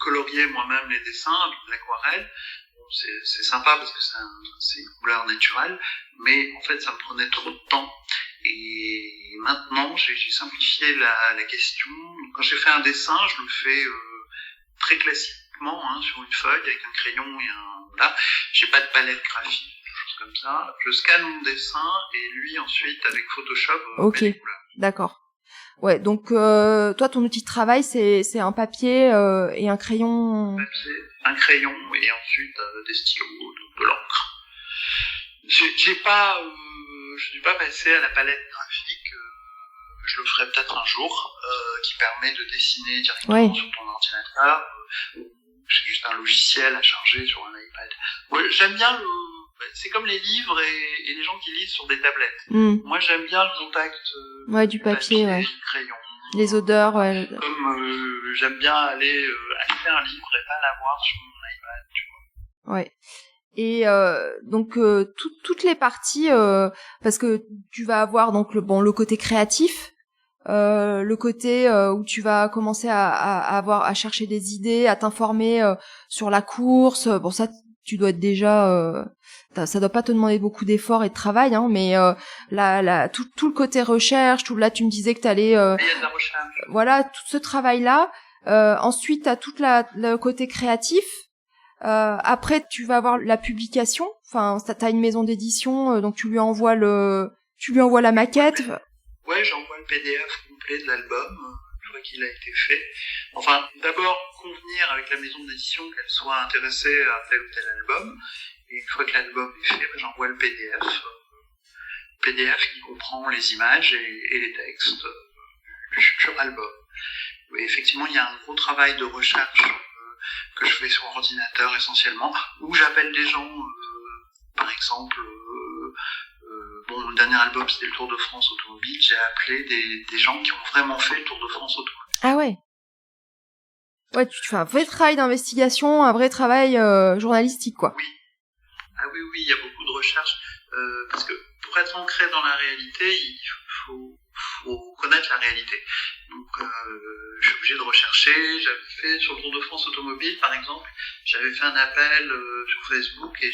coloriais moi-même les dessins avec de l'aquarelle. Bon, c'est sympa parce que c'est une couleur naturelle, mais en fait ça me prenait trop de temps. Et maintenant j'ai simplifié la question. Quand j'ai fait un dessin, je le fais très classiquement sur une feuille avec un crayon et voilà. J'ai pas de palette graphique, des choses comme ça. Je scanne mon dessin et lui ensuite avec Photoshop met les couleurs. D'accord. Ouais, donc toi ton outil de travail c'est un papier et un crayon. Un crayon et ensuite des stylos, de l'encre. Je suis pas passé à la palette graphique. Je le ferai peut-être un jour. qui permet de dessiner directement sur ton ordinateur. C'est juste un logiciel à charger sur un iPad. Ouais, j'aime bien c'est comme les livres et les gens qui lisent sur des tablettes. Moi, j'aime bien le contact du papier, du crayon. Les odeurs, Comme j'aime bien aller acheter un livre et pas l'avoir sur mon iPad, tu vois. Ouais. Et donc toutes les parties, parce que tu vas avoir donc le côté créatif, le côté où tu vas commencer à chercher des idées, à t'informer sur la course. Bon, ça, tu dois être déjà, ça doit pas te demander beaucoup d'efforts et de travail, hein, mais tout le côté recherche, là tu me disais que t'allais, il y a de la recherche. Voilà, tout ce travail-là. Ensuite, t'as tout le côté créatif. Après, tu vas avoir la publication. Enfin, t'as une maison d'édition, donc tu lui envoies la maquette. Ouais, j'envoie le PDF complet de l'album, une fois qu'il a été fait. Enfin, d'abord convenir avec la maison d'édition qu'elle soit intéressée à tel ou tel album. Et une fois que l'album est fait, j'envoie le PDF qui comprend les images et les textes du futur album. Mais effectivement, il y a un gros travail de recherche que je fais sur ordinateur essentiellement, où j'appelle des gens, par exemple, mon dernier album c'était le Tour de France automobile, j'ai appelé des gens qui ont vraiment fait le Tour de France automobile. Ah ouais. Ouais, tu fais un vrai travail d'investigation, un vrai travail journalistique, quoi. Oui. Ah oui, il y a beaucoup de recherches, parce que pour être ancré dans la réalité, il faut connaître la réalité. Donc, je suis obligé de rechercher. J'avais fait sur le Tour de France automobile, par exemple, j'avais fait un appel sur Facebook et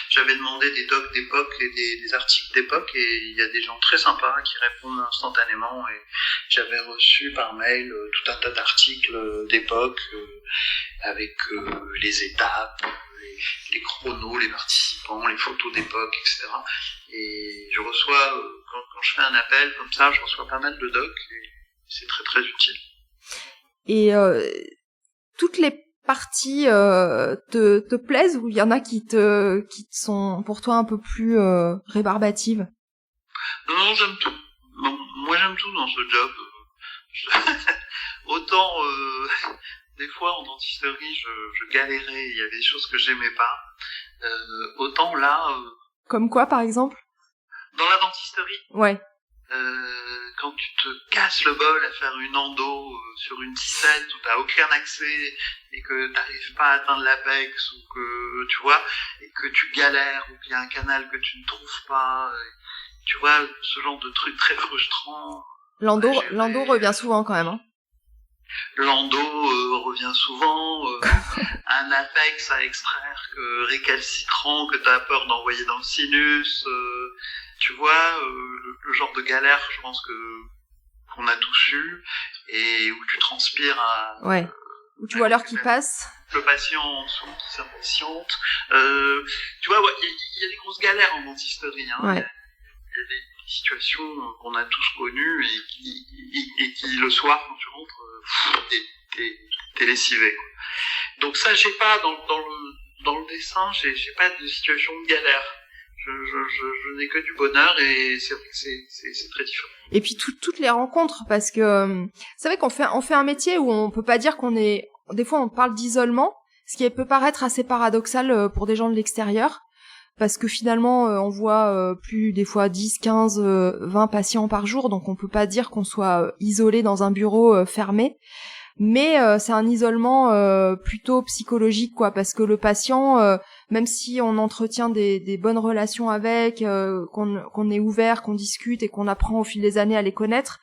j'avais demandé des docs d'époque et des articles d'époque, et il y a des gens très sympas qui répondent instantanément, et j'avais reçu par mail tout un tas d'articles d'époque avec les étapes, les chronos, les participants, les photos d'époque, etc. Et je reçois, quand je fais un appel comme ça, je reçois pas mal de docs, et c'est très très utile. Et toutes les parties te plaisent, ou il y en a qui te sont pour toi un peu plus rébarbatives? Non, j'aime tout. Non, moi j'aime tout dans ce job. Autant des fois en dentisterie je galérais, il y avait des choses que j'aimais pas. Autant là. Comme quoi, par exemple? Dans la dentisterie. Ouais. Quand tu te casses le bol à faire une endo sur une tissette où t'as aucun accès et que t'arrives pas à atteindre l'apex, ou que tu vois, et que tu galères, ou qu'il y a un canal que tu ne trouves pas, tu vois, ce genre de truc très frustrant. L'endo revient souvent quand même, hein. L'endo revient souvent, un apex à extraire récalcitrant que t'as peur d'envoyer dans le sinus, tu vois, le genre de galère, je pense qu'on a tous eu, et où tu transpires ouais. Où tu vois l'heure qui passe. Le patient en dessous qui s'impatiente. Tu vois, il y a des grosses galères en dentisterie, hein. Ouais. Il y a des situations qu'on a tous connues et qui le soir, quand tu rentres, t'es lessivé, quoi. Donc ça, j'ai pas, dans le dessin, j'ai pas de situation de galère. Je n'ai que du bonheur, et c'est vrai que c'est très différent. Et puis toutes les rencontres, parce que c'est vrai qu'on fait un métier où on peut pas dire qu'on est, des fois on parle d'isolement, ce qui peut paraître assez paradoxal pour des gens de l'extérieur, parce que finalement on voit plus des fois 10, 15, 20 patients par jour, donc on peut pas dire qu'on soit isolé dans un bureau fermé. Mais c'est un isolement plutôt psychologique, quoi, parce que le patient, même si on entretient des bonnes relations avec, qu'on est ouvert, qu'on discute et qu'on apprend au fil des années à les connaître,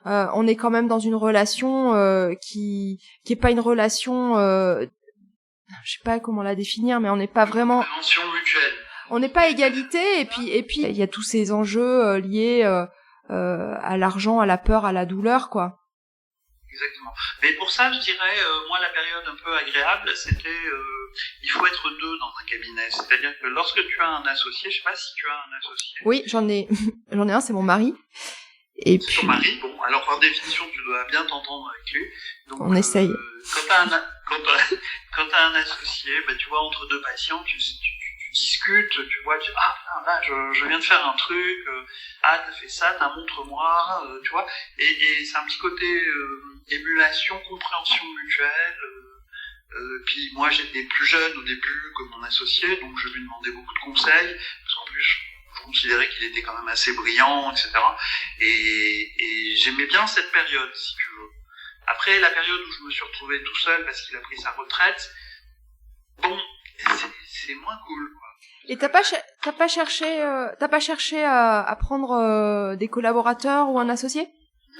on est quand même dans une relation qui est pas une relation, je sais pas comment la définir, mais on n'est pas vraiment. Prévention mutuelle. On n'est pas égalité, et puis il y a tous ces enjeux liés à l'argent, à la peur, à la douleur, quoi. Exactement. Mais pour ça, je dirais, moi, la période un peu agréable, c'était, il faut être deux dans un cabinet. C'est-à-dire que lorsque tu as un associé, je sais pas si tu as un associé. Oui, j'en ai un, c'est mon mari. Et puis. Ton mari, bon, alors par définition, tu dois bien t'entendre avec lui. Donc, on essaye. Quand t'as un associé, bah, tu vois, entre deux patients, tu discutes, tu vois, là, je viens de faire un truc, t'as fait ça, montre-moi, tu vois, et c'est un petit côté émulation, compréhension mutuelle. Puis moi j'étais plus jeune au début que mon associé, donc je lui demandais beaucoup de conseils, parce qu'en plus je considérais qu'il était quand même assez brillant, etc. Et j'aimais bien cette période, si tu veux. Après, la période où je me suis retrouvé tout seul parce qu'il a pris sa retraite, bon, c'est moins cool, quoi. Et t'as pas cherché à prendre des collaborateurs ou un associé?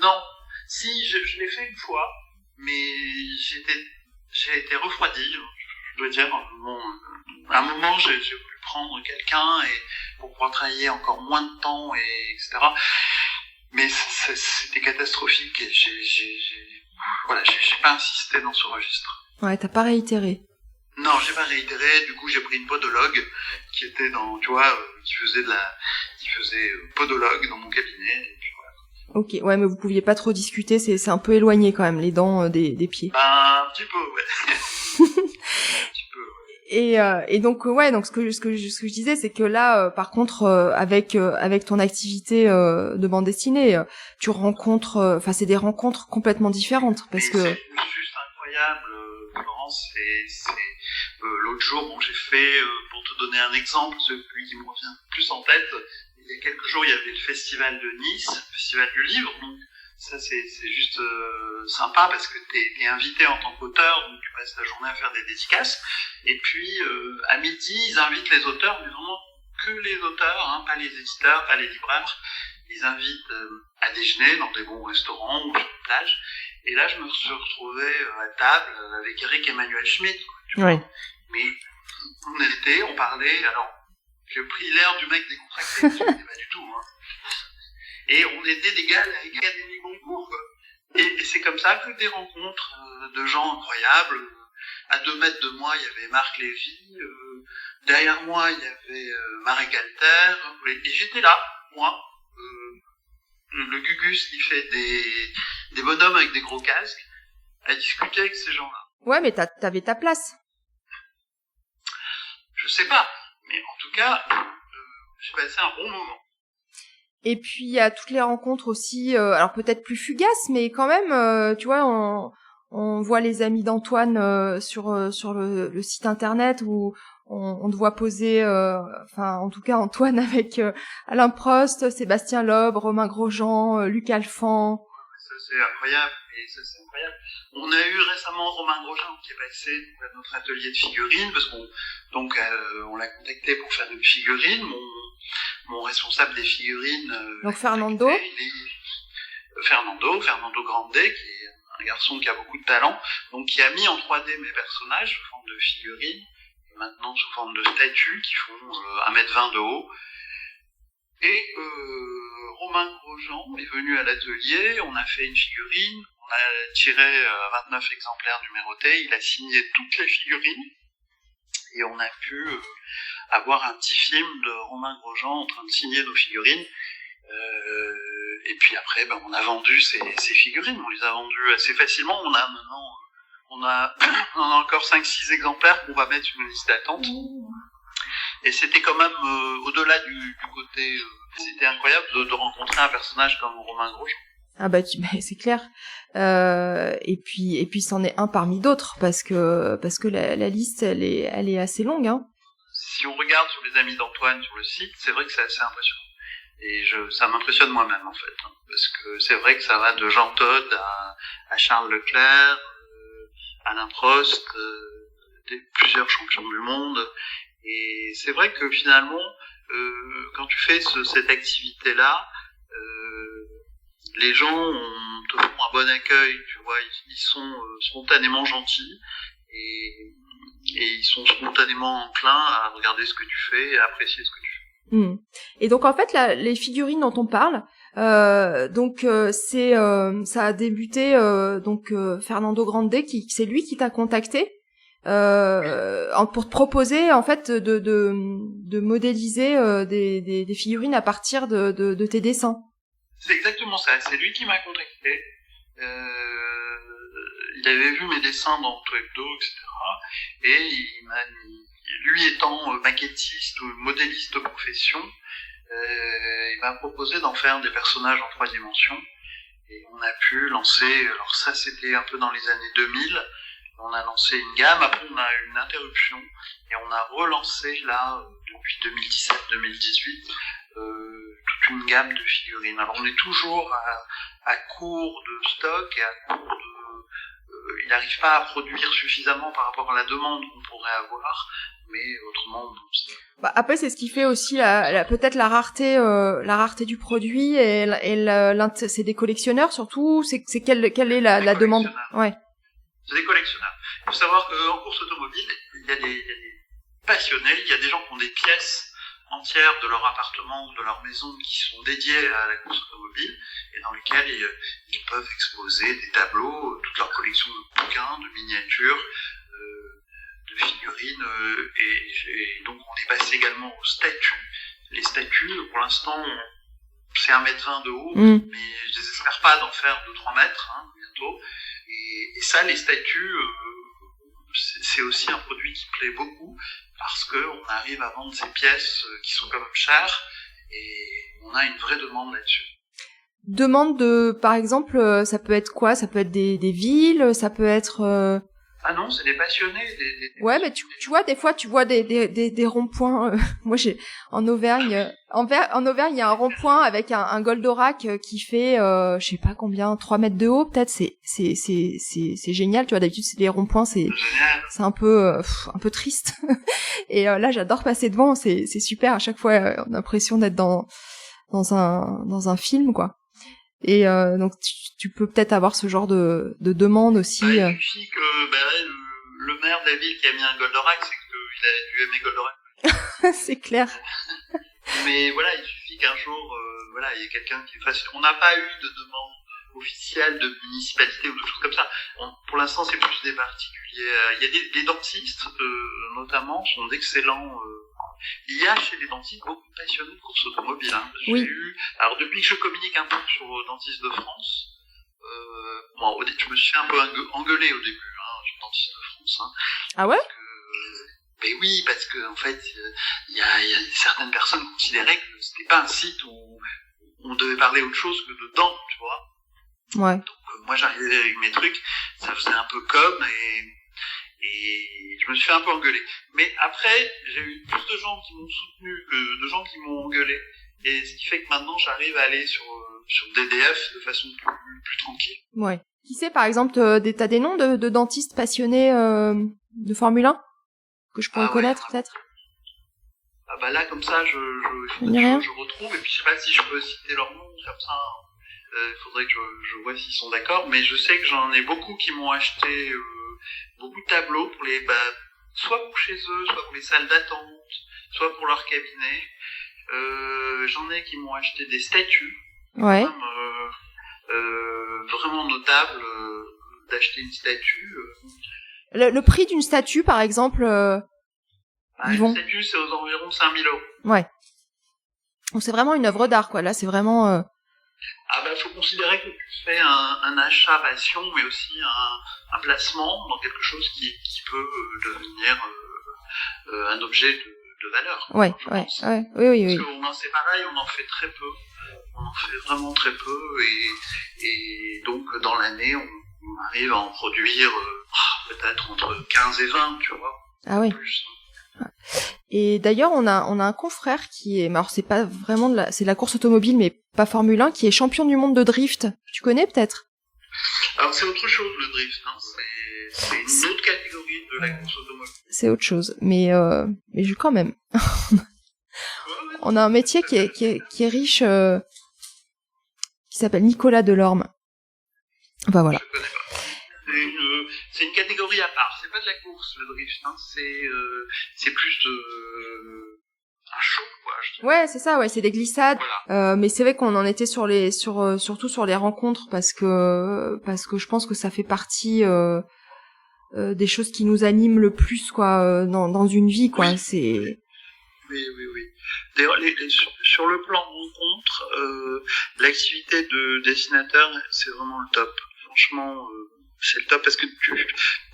Non. Si, je l'ai fait une fois, mais j'ai été refroidi, je dois dire. Bon, à un moment, j'ai voulu prendre quelqu'un pour pouvoir travailler encore moins de temps, etc. Mais c'était catastrophique et j'ai pas insisté dans ce registre. Ouais, t'as pas réitéré. Non, j'ai pas réitéré. Du coup, j'ai pris une podologue qui était qui faisait podologue dans mon cabinet. Et puis voilà. Ok, ouais, mais vous pouviez pas trop discuter, c'est un peu éloigné quand même, les dents des pieds. Un petit peu, ouais. Un petit peu, ouais. Et donc ouais, donc ce que je disais, c'est que là, par contre, avec ton activité de bande dessinée, tu rencontres, enfin c'est des rencontres complètement différentes, parce que c'est juste incroyable. Florence, l'autre jour, bon, j'ai fait, pour te donner un exemple, celui qui me revient plus en tête, il y a quelques jours, il y avait le festival de Nice, le festival du livre, donc ça c'est juste sympa parce que t'es invité en tant qu'auteur, donc tu passes la journée à faire des dédicaces, et puis à midi, ils invitent les auteurs, mais vraiment que les auteurs, hein, pas les éditeurs, pas les libraires, ils invitent à déjeuner dans des bons restaurants ou sur une plage. Et là, je me suis retrouvé à table avec Eric Emmanuel Schmitt. Ouais. Mais on parlait, alors, j'ai pris l'air du mec décontracté, je ne pas du tout, hein. Et on était des gars avec l'Académie Goncourt, quoi. Et c'est comme ça que des rencontres de gens incroyables. À 2 mètres de moi, il y avait Marc Lévy. Derrière moi, il y avait Marek Alter. Et j'étais là, moi. Le Gugus qui fait des bonhommes avec des gros casques, à discuter avec ces gens-là. Ouais, mais t'avais ta place. Je sais pas, mais en tout cas, j'ai passé un bon moment. Et puis il y a toutes les rencontres aussi, alors peut-être plus fugaces, mais quand même, tu vois, on voit les amis d'Antoine sur le site internet où on te voit poser, enfin en tout cas Antoine avec Alain Prost, Sébastien Loeb, Romain Grosjean, Luc Alphand. Ça c'est incroyable, On a eu récemment Romain Grosjean qui est passé à notre atelier de figurines parce on l'a contacté pour faire une figurine. Mon responsable des figurines. Donc Fernando Grandet, qui est un garçon qui a beaucoup de talent, donc qui a mis en 3D mes personnages sous forme de figurines, et maintenant sous forme de statues qui font 1m20 de haut. Et Romain Grosjean est venu à l'atelier, on a fait une figurine, on a tiré 29 exemplaires numérotés, il a signé toutes les figurines, et on a pu avoir un petit film de Romain Grosjean en train de signer nos figurines. Et puis après, on a vendu ces figurines, on les a vendues assez facilement. On a encore 5-6 exemplaires qu'on va mettre sur une liste d'attente. Et c'était quand même, au-delà du côté, c'était incroyable de rencontrer un personnage comme Romain Grosjean. Ah bah c'est clair. Et puis c'en est un parmi d'autres parce que la liste elle est assez longue, hein. Si on regarde sur les amis d'Antoine sur le site, c'est vrai que c'est assez impressionnant. Et ça m'impressionne moi-même en fait, hein, parce que c'est vrai que ça va de Jean Todt à Charles Leclerc, Alain Prost, plusieurs champions du monde. Et c'est vrai que finalement, quand tu fais cette activité-là, les gens te font un bon accueil, tu vois, ils sont spontanément gentils et ils sont spontanément enclins à regarder ce que tu fais et à apprécier ce que tu fais. Et donc en fait les figurines dont on parle, ça a débuté Fernando Grandet c'est lui qui t'a contacté pour te proposer en fait de modéliser des figurines à partir de tes dessins. C'est exactement ça, c'est lui qui m'a contacté. Il avait vu mes dessins dans Toekdo, etc. Et lui étant maquettiste ou modéliste de profession, il m'a proposé d'en faire des personnages en 3 dimensions. Et on a pu lancer, alors ça c'était un peu dans les années 2000, on a lancé une gamme, après on a eu une interruption, et on a relancé là, depuis 2017-2018, toute une gamme de figurines. Alors on est toujours à court de stock, et à court de... il n'arrive pas à produire suffisamment par rapport à la demande qu'on pourrait avoir, mais autrement... Après, c'est ce qui fait aussi peut-être la rareté du produit et c'est des collectionneurs surtout. Quelle est la demande? Ouais. C'est des collectionneurs. Il faut savoir qu'en course automobile, il y a des passionnés, il y a des gens qui ont des pièces entières de leur appartement ou de leur maison qui sont dédiées à la course automobile et dans lesquelles ils peuvent exposer des tableaux, toute leur collection de bouquins, de miniatures, de figurines, et donc on est passé également aux statues. Les statues, pour l'instant, c'est 1,20 m de haut, mais je désespère pas d'en faire 2-3 mètres, bientôt. Et ça, les statues, c'est aussi un produit qui plaît beaucoup, parce qu'on arrive à vendre ces pièces qui sont quand même chères, et on a une vraie demande là-dessus. Demande par exemple, ça peut être quoi? Ça peut être des villes, ça peut être... Ah non, c'est des passionnés. Ouais, mais tu vois, des fois, tu vois des ronds-points. Moi, en Auvergne, il y a un rond-point avec un Goldorak qui fait, je sais pas combien, 3 mètres de haut, peut-être. C'est génial. Tu vois, d'habitude, c'est des ronds-points, c'est un peu triste. Et là, j'adore passer devant. C'est super. À chaque fois, on a l'impression d'être dans un film, quoi. Et donc tu peux peut-être avoir ce genre de demande aussi. Il suffit que le maire de la ville qui a mis un Goldorak, c'est qu'il a dû aimer Goldorak. C'est clair. Mais voilà, il suffit qu'un jour, il y ait quelqu'un qui fasse... On n'a pas eu de demande officielle de municipalité ou de choses comme ça. Pour l'instant, c'est plus des particuliers. Il y a des dentistes, notamment, sont d'excellents... Il y a chez les dentistes beaucoup de passionnés de course automobile. Oui. Alors depuis que je communique un peu sur Dentistes de France, je me suis fait un peu engueulé au début, sur Dentistes de France. Ah ouais? Mais oui, parce que en fait, il y a certaines personnes qui considéraient que c'était pas un site où on devait parler autre chose que de dents, tu vois. Ouais. Donc moi j'arrivais avec mes trucs, ça faisait un peu comme et je me suis fait un peu engueuler. Mais après, j'ai eu plus de gens qui m'ont soutenu que de gens qui m'ont engueulé. Et ce qui fait que maintenant, j'arrive à aller sur DDF de façon plus tranquille. Ouais. Qui sait, par exemple, t'as des noms de dentistes passionnés de Formule 1 que je pourrais connaître, peut-être? Ah bah là, comme ça, je retrouve. Et puis, je sais pas si je peux citer leur nom, comme ça. Il faudrait que je vois s'ils sont d'accord. Mais je sais que j'en ai beaucoup qui m'ont acheté... beaucoup de tableaux pour soit pour chez eux, soit pour les salles d'attente, soit pour leur cabinet. J'en ai qui m'ont acheté des statues. Ouais. Vraiment notable d'acheter une statue. Le prix d'une statue, par exemple, une statue, c'est aux environs de 5 000 €. Ouais. Donc c'est vraiment une œuvre d'art, quoi. Là, c'est vraiment... faut considérer que tu fais un achat passion, mais aussi un placement dans quelque chose qui peut devenir un objet de valeur. Oui. Parce que c'est pareil, on en fait très peu. On en fait vraiment très peu, et donc dans l'année, on arrive à en produire peut-être entre 15 et 20, tu vois. Ah oui. Plus. Et d'ailleurs, on a un confrère qui est, alors c'est pas vraiment c'est de la course automobile, mais pas Formule 1, qui est champion du monde de drift. Tu connais peut-être? Alors c'est autre chose le drift, c'est une autre catégorie de la course automobile. C'est autre chose, mais quand même. On a un métier qui est riche, qui s'appelle Nicolas Delorme. Enfin voilà. Je connais pas. C'est une catégorie à part. C'est pas de la course le drift, c'est plus un show, quoi. Ouais, c'est ça. Ouais, c'est des glissades. Voilà. Mais c'est vrai qu'on en était surtout sur les rencontres parce que je pense que ça fait partie des choses qui nous animent le plus, quoi, dans une vie, quoi. Oui. C'est. Oui. D'ailleurs, sur le plan rencontre, l'activité de dessinateur, c'est vraiment le top. Franchement, C'est le top parce que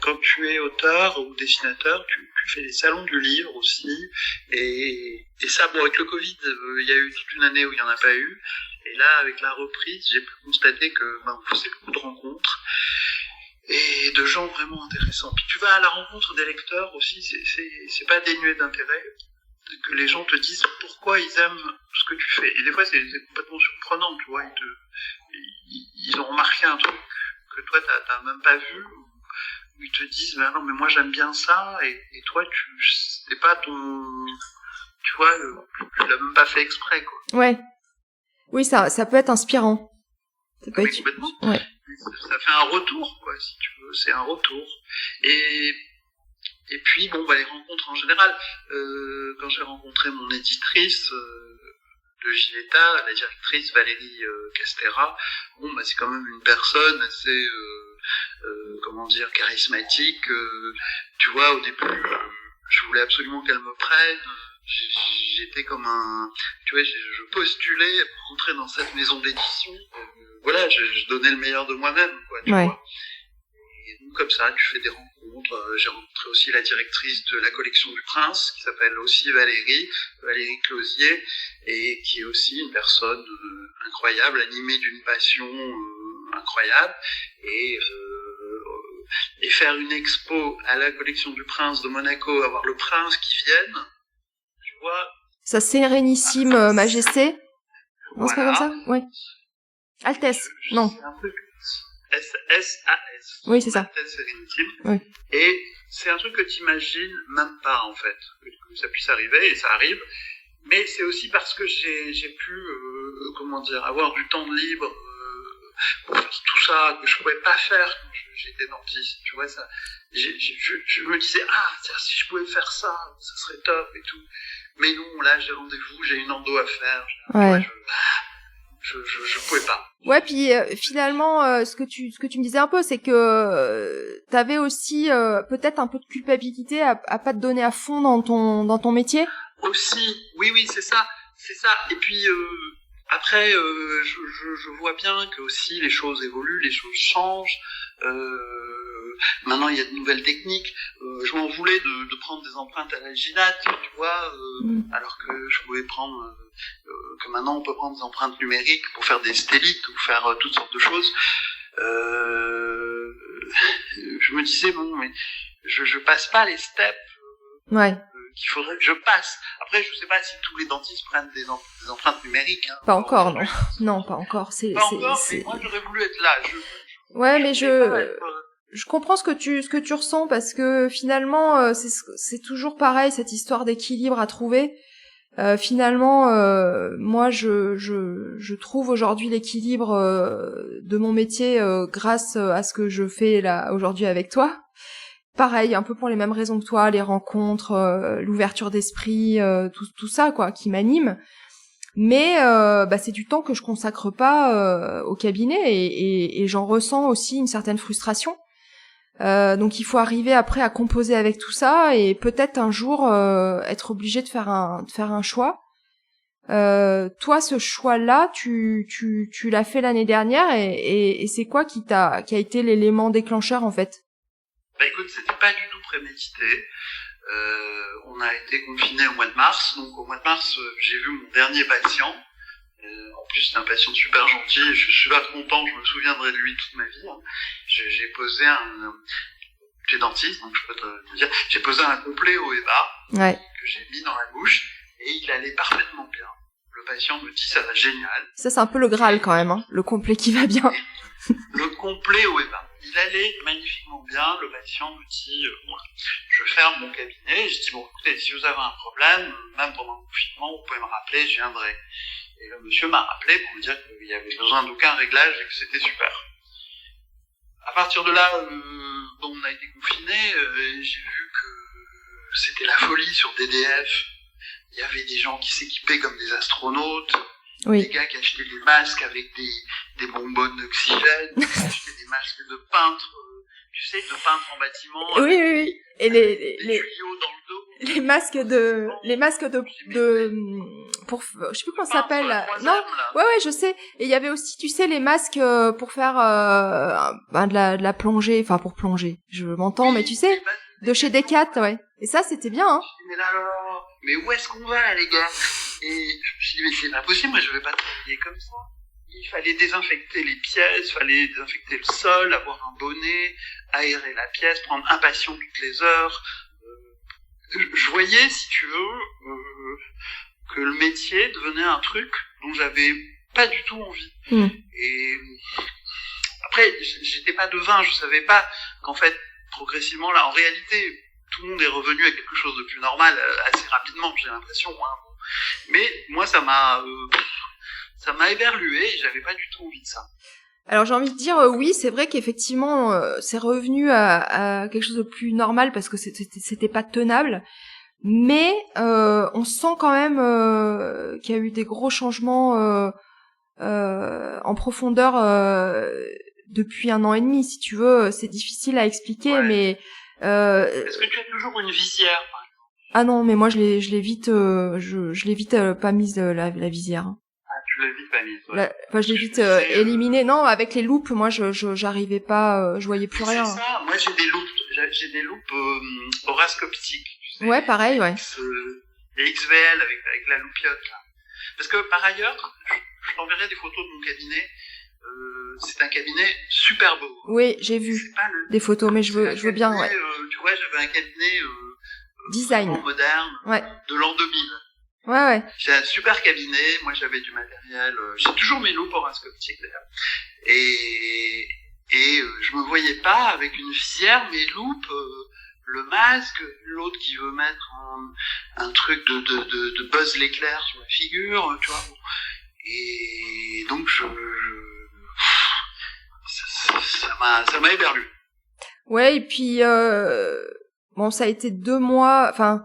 quand tu es auteur ou dessinateur, tu fais des salons du livre aussi. Et ça, bon, avec le Covid, il y a eu toute une année où il n'y en a pas eu. Et là, avec la reprise, j'ai pu constater que on faisait beaucoup de rencontres et de gens vraiment intéressants. Puis tu vas à la rencontre des lecteurs aussi, c'est pas dénué d'intérêt que les gens te disent pourquoi ils aiment ce que tu fais. Et des fois, c'est complètement surprenant, tu vois. Ils ont remarqué un truc que toi, t'as même pas vu. Où ils te disent, ben non, mais moi, j'aime bien ça. Et toi, c'est pas ton... Tu vois, tu l'as même pas fait exprès, quoi. Ouais. Oui, ça peut être inspirant. Ça peut être... complètement. Ouais. Ça fait un retour, quoi, si tu veux. C'est un retour. Et puis, bon, les rencontres en général. Quand j'ai rencontré mon éditrice de Giletta, la directrice Valérie Castera, c'est quand même une personne assez, charismatique. Tu vois, au début, je voulais absolument qu'elle me prenne. J'étais comme tu vois, je postulais pour rentrer dans cette maison d'édition. Voilà, je donnais le meilleur de moi-même, quoi, tu vois. Et donc, comme ça, tu fais des rencontres. J'ai rencontré aussi la directrice de la collection du Prince, qui s'appelle aussi Valérie Closier, et qui est aussi une personne incroyable, animée d'une passion incroyable. Et faire une expo à la collection du Prince de Monaco, avoir le Prince qui vienne, tu vois. Sa Sérénissime Majesté. Non, c'est pas comme ça? Ouais. Altesse. Non. C'est un truc. SAS. Oui, c'est ça. Altesse Sérénissime. Oui. Et c'est un truc que t'imagines même pas, en fait, que ça puisse arriver, et ça arrive. Mais c'est aussi parce que j'ai pu, avoir du temps de libre, pour faire tout ça, que je pouvais pas faire quand j'étais dentiste, tu vois, ça. Je me disais, tiens, si je pouvais faire ça, ça serait top et tout. Mais non, là, j'ai rendez-vous, j'ai une endo à faire. Ouais. Je pouvais pas. Ouais, puis finalement, ce que tu me disais un peu, c'est que t'avais aussi peut-être un peu de culpabilité à pas te donner à fond dans ton métier. Aussi, oui, c'est ça. Et puis après, je vois bien que aussi les choses évoluent, les choses changent. Maintenant, il y a de nouvelles techniques. Je m'en voulais de prendre des empreintes à l'alginate, tu vois, alors que je pouvais prendre... que maintenant, on peut prendre des empreintes numériques pour faire des stylites ou faire toutes sortes de choses. Je me disais, bon, mais je passe pas les steps qu'il faudrait que je passe. Après, je sais pas si tous les dentistes prennent des empreintes numériques. Hein, pas encore, non. Non, pas encore. Pas encore, mais moi, j'aurais voulu être là. Ouais, mais je comprends ce que tu ressens parce que finalement c'est toujours pareil, cette histoire d'équilibre à trouver. Finalement moi je trouve aujourd'hui l'équilibre de mon métier grâce à ce que je fais là aujourd'hui avec toi. Pareil, un peu pour les mêmes raisons que toi, les rencontres, l'ouverture d'esprit, tout ça quoi qui m'anime. Mais c'est du temps que je consacre pas au cabinet et j'en ressens aussi une certaine frustration. Donc il faut arriver après à composer avec tout ça et peut-être un jour être obligé de faire un choix. Toi, ce choix-là, tu l'as fait l'année dernière et c'est quoi qui a été l'élément déclencheur en fait? Écoute, c'était pas du tout prémédité. On a été confinés au mois de mars, donc au mois de mars, j'ai vu mon dernier patient. En plus, c'est un patient super gentil, je suis super content, je me souviendrai de lui toute ma vie. Hein. J'ai posé j'ai dentiste, donc je peux te dire, j'ai posé un complet au EBA que j'ai mis dans la bouche et il allait parfaitement bien. Le patient me dit ça va génial. Ça, c'est un peu le Graal quand même, hein, le complet qui va bien. Le complet au EBA. Il allait magnifiquement bien, le patient me dit, je ferme mon cabinet, je dis, bon, écoutez, si vous avez un problème, même pendant le confinement, vous pouvez me rappeler, je viendrai. Et le monsieur m'a rappelé pour me dire qu'il y avait besoin d'aucun réglage et que c'était super. À partir de là, on a été confinés, j'ai vu que c'était la folie sur DDF. Il y avait des gens qui s'équipaient comme des astronautes, des gars qui achetaient des masques avec des bonbonnes d'oxygène, qui achetaient des masques de peintres, tu sais, de peintres en bâtiment. Oui. Et des tuyaux dans le dos. Les masques de je sais plus comment ça s'appelle. Troisième, Non, là. ouais, je sais. Et il y avait aussi, tu sais, les masques pour faire de la plongée, enfin pour plonger. Je m'entends, Oui, mais tu sais, de chez Decat, ouais. Et ça, c'était bien, hein. Mais là, mais où est-ce qu'on va, là, les gars? Et je me suis dit, mais c'est pas possible, moi je vais pas travailler comme ça. Il fallait désinfecter les pièces, fallait désinfecter le sol, avoir un bonnet, aérer la pièce, prendre un patient toutes les heures. Je voyais, si tu veux, que le métier devenait un truc dont j'avais pas du tout envie. Et après, j'étais pas devin, je savais pas qu'en fait, progressivement, là, en réalité, tout le monde est revenu à quelque chose de plus normal assez rapidement, j'ai l'impression. Hein. Mais moi, ça m'a éberlué et j'avais pas du tout envie de ça. Alors j'ai envie de dire oui, c'est vrai qu'effectivement c'est revenu à quelque chose de plus normal parce que c'était pas tenable, mais on sent quand même qu'il y a eu des gros changements en profondeur depuis 1 an et demi, si tu veux. C'est difficile à expliquer, ouais. Mais est-ce que tu as toujours une visière, par exemple? Ah non, mais moi je l'ai vite pas mise la visière. Tu l'as vite pas mise. Ouais. Je l'ai vite éliminé. Non, avec les loupes, moi, j'arrivais pas, je voyais plus rien. C'est ça. Moi, j'ai des loupes horoscoptiques. Tu sais, ouais, pareil, ouais. Les XVL avec la loupiote là. Parce que par ailleurs, je t'enverrai des photos de mon cabinet. C'est un cabinet super beau. Oui, j'ai vu des photos, mais je veux bien, ouais. Tu vois, j'avais un cabinet design moderne, ouais. De l'an 2000. Ouais. J'ai un super cabinet, moi j'avais du matériel, j'ai toujours mes loupes horoscoptiques d'ailleurs. Et je me voyais pas avec une visière, mes loupes, le masque, l'autre qui veut mettre un truc de Buzz l'éclair sur la figure, tu vois. Et donc ça m'a éberlu. Ouais, et puis bon, ça a été 2 mois, enfin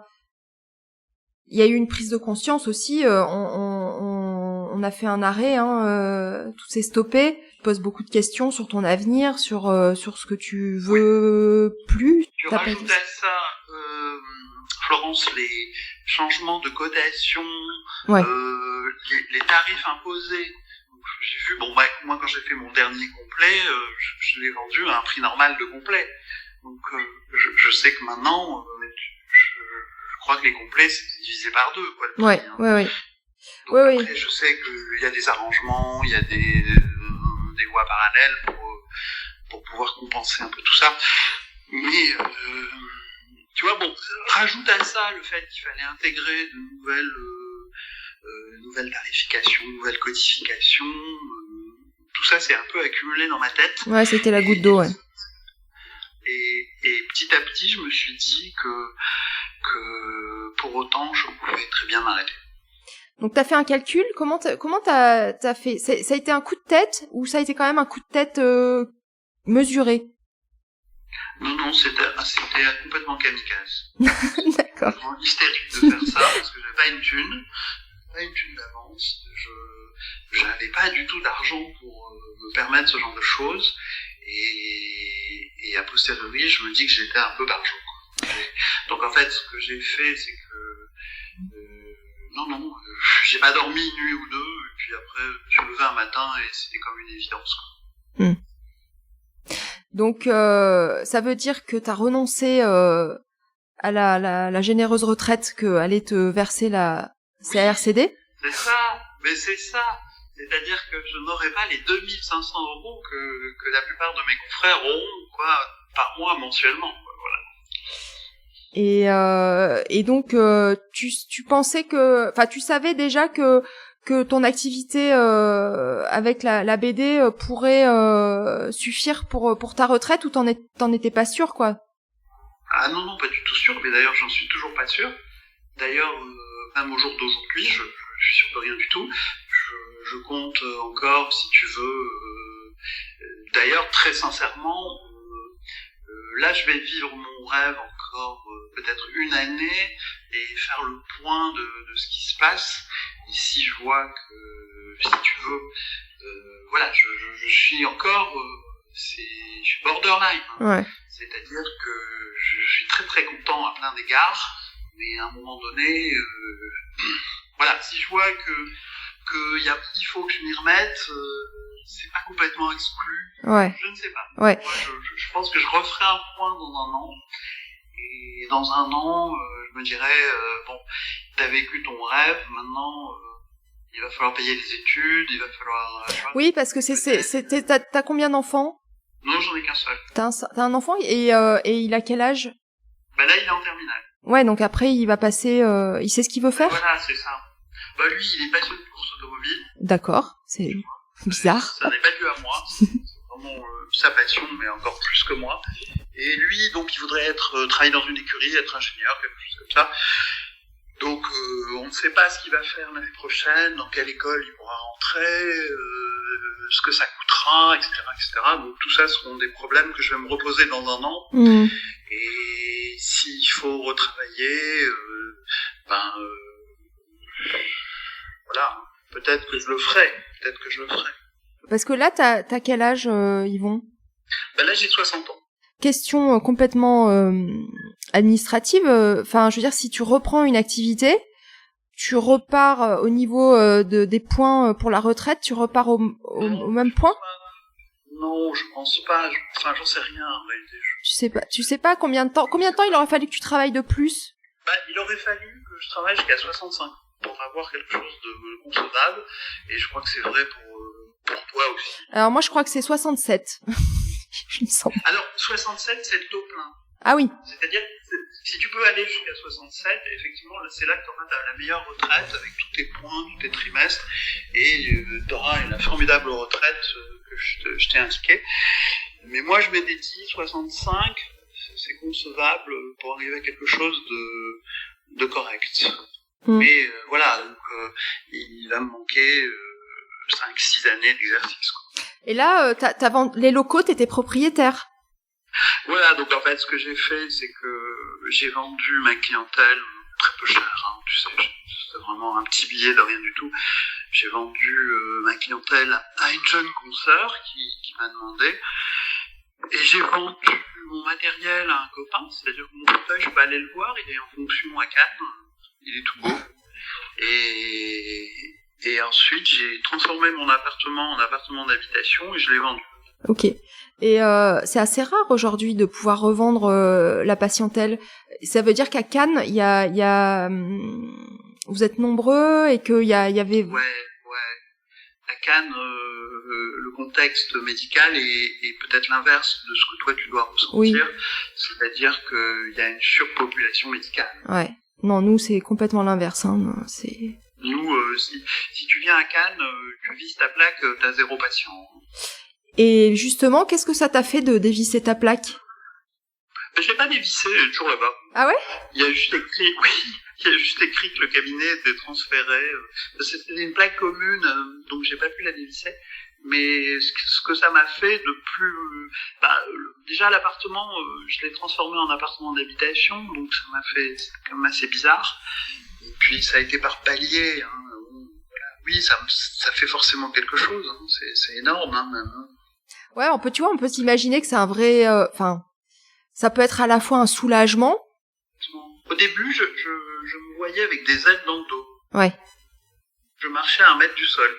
il y a eu une prise de conscience aussi. On a fait un arrêt, tout s'est stoppé. Tu poses beaucoup de questions sur ton avenir, sur ce que tu veux plus. Tu rajoutes à ça, Florence, les changements de cotation, ouais. les tarifs imposés. J'ai vu, bon, moi quand j'ai fait mon dernier complet, je l'ai vendu à un prix normal de complet. Donc je sais que maintenant, je crois que les complets c'est divisé par 2, quoi. Ouais. Donc après, je sais qu'il y a des arrangements, il y a des voies parallèles pour pouvoir compenser un peu tout ça. Mais tu vois, bon, rajoute à ça le fait qu'il fallait intégrer de nouvelles tarifications, nouvelles codifications. Tout ça, c'est un peu accumulé dans ma tête. Ouais, c'était la goutte d'eau, ouais. Et petit à petit, je me suis dit que pour autant, je pouvais très bien m'arrêter. Donc t'as fait un calcul, comment t'as fait, ça a été un coup de tête ou ça a été quand même un coup de tête mesuré? Non, c'était complètement kamikaze. D'accord. Je suis hystérique de faire ça parce que j'avais pas une thune d'avance. J'avais pas du tout d'argent pour me permettre ce genre de choses et a posteriori, je me dis que j'étais un peu barjot. Donc en fait, ce que j'ai fait, c'est que non, j'ai pas dormi une nuit ou deux, et puis après, je suis levé un matin et c'était comme une évidence. Donc, ça veut dire que t'as renoncé à la généreuse retraite que allait te verser la CRCD? C'est ça, mais c'est ça. C'est-à-dire que je n'aurai pas les 2500 € que la plupart de mes confrères auront, quoi, par mois mensuellement, quoi, voilà. Et donc tu pensais que, enfin tu savais déjà que ton activité avec la BD pourrait suffire pour ta retraite, ou t'en étais pas sûr, quoi? Ah non, pas du tout sûr, mais d'ailleurs j'en suis toujours pas sûr. D'ailleurs même au jour d'aujourd'hui, je suis sûr de rien du tout. Je compte encore, si tu veux. D'ailleurs très sincèrement, là je vais vivre mon rêve encore peut-être une année et faire le point de ce qui se passe. Et si je vois que, si tu veux, voilà, je suis encore, je suis borderline. Ouais. C'est-à-dire que je suis très très content à plein d'égards, mais à un moment donné, voilà, si je vois il faut que je m'y remette, c'est pas complètement exclu. Ouais. Je ne sais pas. Ouais. Moi, je pense que je referai un point dans un an. Et dans un an, je me dirais, bon, t'as vécu ton rêve, maintenant, il va falloir payer les études, il va falloir... Oui, parce que t'as combien d'enfants? Non, j'en ai qu'un seul. T'as un enfant et il a quel âge? Bah là, il est en terminale. Ouais, donc après, il va passer... il sait ce qu'il veut faire? Voilà, c'est ça. Bah lui, il est passionné de course automobile. D'accord, c'est bizarre. Ça n'est pas dû à moi, c'est vraiment sa passion, mais encore plus que moi. Et lui, donc, il voudrait travailler dans une écurie, être ingénieur, quelque chose comme ça. Donc, on ne sait pas ce qu'il va faire l'année prochaine, dans quelle école il pourra rentrer, ce que ça coûtera, etc., etc. Donc, tout ça seront des problèmes que je vais me reposer dans un an. Mmh. Et s'il faut retravailler, voilà, peut-être que je le ferai. Parce que là, t'as quel âge, Yvon? Ben là, j'ai 60 ans. Question complètement administrative. Enfin, je veux dire, si tu reprends une activité, tu repars au niveau des points pour la retraite, tu repars au même point? Non, je pense pas. Enfin, j'en sais rien en réalité. Tu sais pas combien de temps il aurait fallu que tu travailles de plus? Bah, il aurait fallu que je travaille jusqu'à 65 pour avoir quelque chose de concevable. Et je crois que c'est vrai pour toi aussi. Alors moi, je crois que c'est 67. Je me sens. Alors, 67, c'est le taux plein. Ah oui. C'est-à-dire, si tu peux aller jusqu'à 67, effectivement, c'est là que tu auras la meilleure retraite avec tous tes points, tous tes trimestres, et tu auras une formidable retraite que je t'ai indiquée. Mais moi, je m'étais dit 65, c'est concevable pour arriver à quelque chose de correct. Mais voilà, donc il va me manquer 5-6 années d'exercice, quoi. Et là, t'as vendu les locaux, t'étais propriétaire. Voilà, donc en fait, ce que j'ai fait, c'est que j'ai vendu ma clientèle très peu cher, hein, tu sais, c'était vraiment un petit billet de rien du tout. J'ai vendu ma clientèle à une jeune consoeur qui m'a demandé, et j'ai vendu mon matériel à un copain, c'est-à-dire que mon fauteuil, je peux aller le voir, il est en fonction à Cannes, il est tout beau, et ensuite, j'ai transformé mon appartement en appartement d'habitation et je l'ai vendu. Ok. Et c'est assez rare aujourd'hui de pouvoir revendre la patientèle. Ça veut dire qu'à Cannes, il y a vous êtes nombreux et qu'il y avait... Ouais. À Cannes, le contexte médical est peut-être l'inverse de ce que toi tu dois ressentir. Oui. C'est-à-dire qu'il y a une surpopulation médicale. Ouais. Non, nous, c'est complètement l'inverse. Hein. C'est... Nous, si tu viens à Cannes, tu vises ta plaque, t'as 0 patient. Et justement, qu'est-ce que ça t'a fait de dévisser ta plaque? Je l'ai pas dévissé, elle est toujours là-bas. Ah ouais? Il y a juste écrit que le cabinet était transféré. C'était une plaque commune, donc j'ai pas pu la dévisser. Mais ce que ça m'a fait de plus... déjà l'appartement, je l'ai transformé en appartement d'habitation, donc ça m'a fait... C'est quand même assez bizarre. Et puis ça a été par palier. Hein. Voilà. Oui, ça fait forcément quelque chose. Hein. C'est énorme, hein, même. Ouais, on peut s'imaginer que c'est un vrai... ça peut être à la fois un soulagement. Au début, je me voyais avec des aides dans le dos. Ouais. Je marchais à 1 mètre du sol.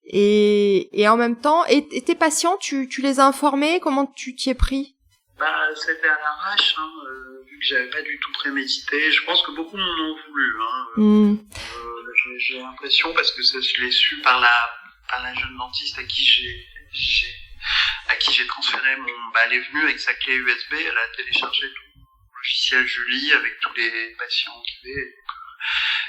Et en même temps, et tes patients, tu les as informés? Comment tu t'y es pris? C'était à l'arrache, hein, vu que j'avais pas du tout prémédité. Je pense que beaucoup m'en ont voulu. Hein. J'ai l'impression, parce que ça, je l'ai su par la jeune dentiste à qui j'ai transféré elle est venue avec sa clé USB, elle a téléchargé tout le logiciel Julie avec tous les patients qu'il y avait.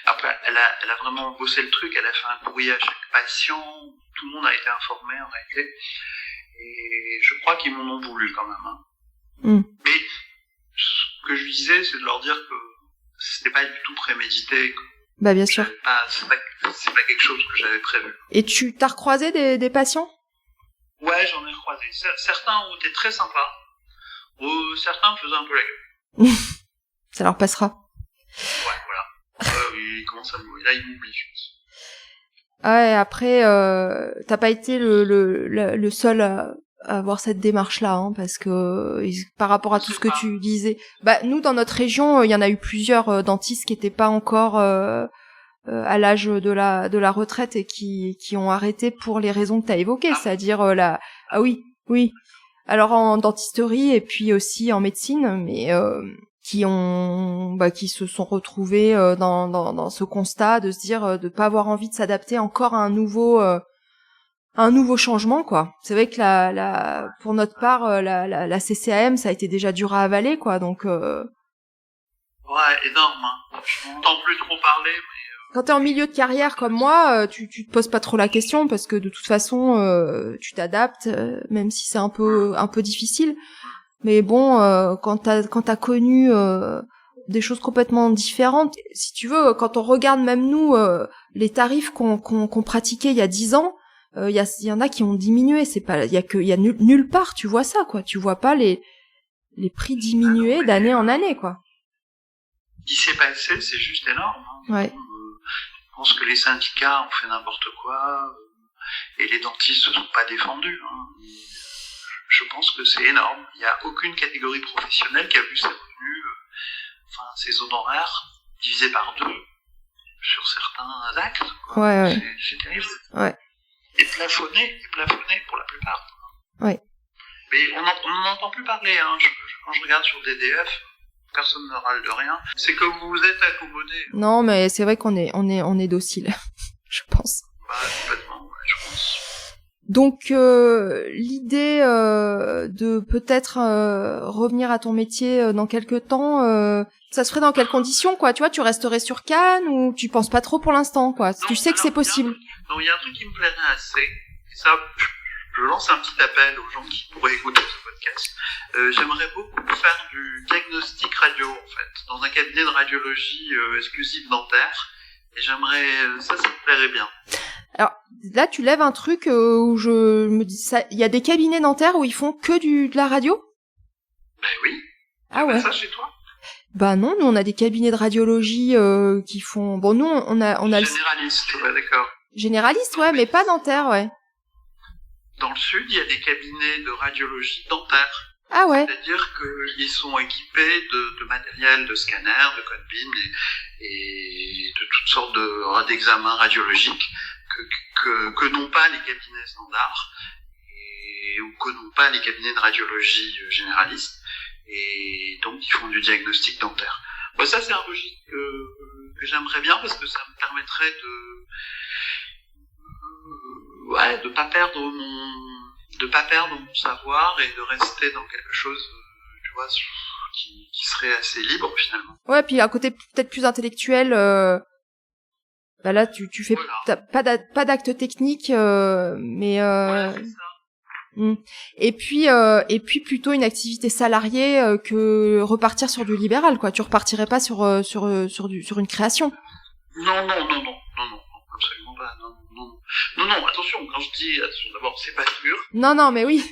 Après, elle a vraiment bossé le truc, elle a fait un courrier à chaque patient, tout le monde a été informé en réalité, et je crois qu'ils m'en ont voulu quand même. Hein. Mais ce que je disais, c'est de leur dire que c'était pas du tout prémédité. Bah bien sûr. C'est pas quelque chose que j'avais prévu. Et tu t'as recroisé des patients? Ouais, j'en ai recroisé. Certains ont été très sympas, certains me faisaient un peu la gueule. Ça leur passera. Ouais, voilà. Il commence à m'oublier. Là, il m'oublie, je pense. Ouais, après, t'as pas été le seul avoir cette démarche-là, hein, parce que par rapport à tout ce que tu disais, nous dans notre région, il y en a eu plusieurs dentistes qui étaient pas encore à l'âge de la retraite et qui ont arrêté pour les raisons que tu as évoquées, c'est-à-dire ah oui, alors en dentisterie et puis aussi en médecine, mais qui se sont retrouvés dans ce constat de se dire de pas avoir envie de s'adapter encore à un nouveau changement, quoi. C'est vrai que pour notre part la CCAM, ça a été déjà dur à avaler, quoi, donc ouais, énorme, hein. Je n'entends plus trop parler, mais quand t'es en milieu de carrière comme moi, tu te poses pas trop la question parce que de toute façon tu t'adaptes, même si c'est un peu difficile. Mais bon, quand t'as connu des choses complètement différentes, si tu veux, quand on regarde même nous les tarifs qu'on pratiquait il y a 10 ans, il y en a qui ont diminué. C'est pas, il y a nulle part tu vois ça, quoi. Tu vois pas les prix diminuer d'année en année, quoi. Ce qui s'est passé, c'est juste énorme, hein. Ouais. Je pense que les syndicats ont fait n'importe quoi et les dentistes ne sont pas défendus, hein. Je pense que c'est énorme. Il n'y a aucune catégorie professionnelle qui a vu ses revenus, ses honoraires divisés par 2 sur certains actes, quoi. Ouais. C'est terrible. Ouais. Et plafonné pour la plupart. Ouais. Mais on n'en entend plus parler, hein. Quand je regarde sur DDF, personne ne râle de rien. C'est que vous vous êtes accommodés. Non, mais c'est vrai qu'on est docile, je pense. Complètement, ouais, je pense. Donc l'idée de peut-être revenir à ton métier dans quelques temps, ça se ferait dans quelles conditions, quoi? Tu vois, tu resterais sur Cannes ou tu penses pas trop pour l'instant, quoi? Tu sais que c'est possible. Il y a un truc qui me plairait assez. Et ça, je lance un petit appel aux gens qui pourraient écouter ce podcast. J'aimerais beaucoup faire du diagnostic radio, en fait, dans un cabinet de radiologie exclusive dentaire. Et ça me plairait bien. Alors là, tu lèves un truc où je me dis ça. Il y a des cabinets dentaires où ils font que de la radio. Ben oui. Ah ouais. Ça chez toi? Non, nous on a des cabinets de radiologie qui font. Bon, nous on a généraliste, ouais, d'accord. Généraliste, ouais, mais pas dentaire, ouais. Dans le sud, il y a des cabinets de radiologie dentaire. Ah ouais. C'est-à-dire qu'ils sont équipés de matériel, de scanners, de code BIM et de toutes sortes d'examens radiologiques que n'ont pas les cabinets standards ou que n'ont pas les cabinets de radiologie généralistes. Et donc, ils font du diagnostic dentaire. Bon, ça, c'est un registre que j'aimerais bien parce que ça me permettrait de pas perdre mon savoir et de rester dans quelque chose, tu vois, qui serait assez libre finalement. Ouais, puis à côté peut-être plus intellectuel. Là, tu fais pas d'acte technique, mais. Ouais, c'est ça. Et puis plutôt une activité salariée que repartir sur du libéral, quoi. Tu repartirais pas sur une création. Non, absolument pas. Non, attention, quand je dis attention, d'abord, c'est pas sûr. Non, mais oui.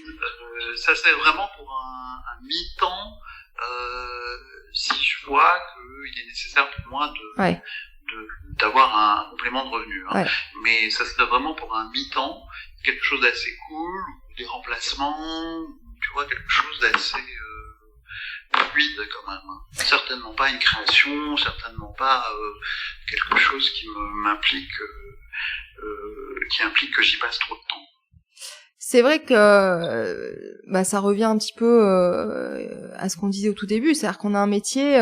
Ça, c'est vraiment pour un mi-temps, si je vois qu'il est nécessaire pour moi d'avoir un complément de revenu. Hein. Ouais. Mais ça serait vraiment pour un mi-temps, quelque chose d'assez cool, des remplacements, tu vois, quelque chose d'assez fluide quand même. Hein. Certainement pas une création, certainement pas quelque chose qui m'implique, qui implique que j'y passe trop de temps. C'est vrai que ça revient un petit peu à ce qu'on disait au tout début, c'est-à-dire qu'on a un métier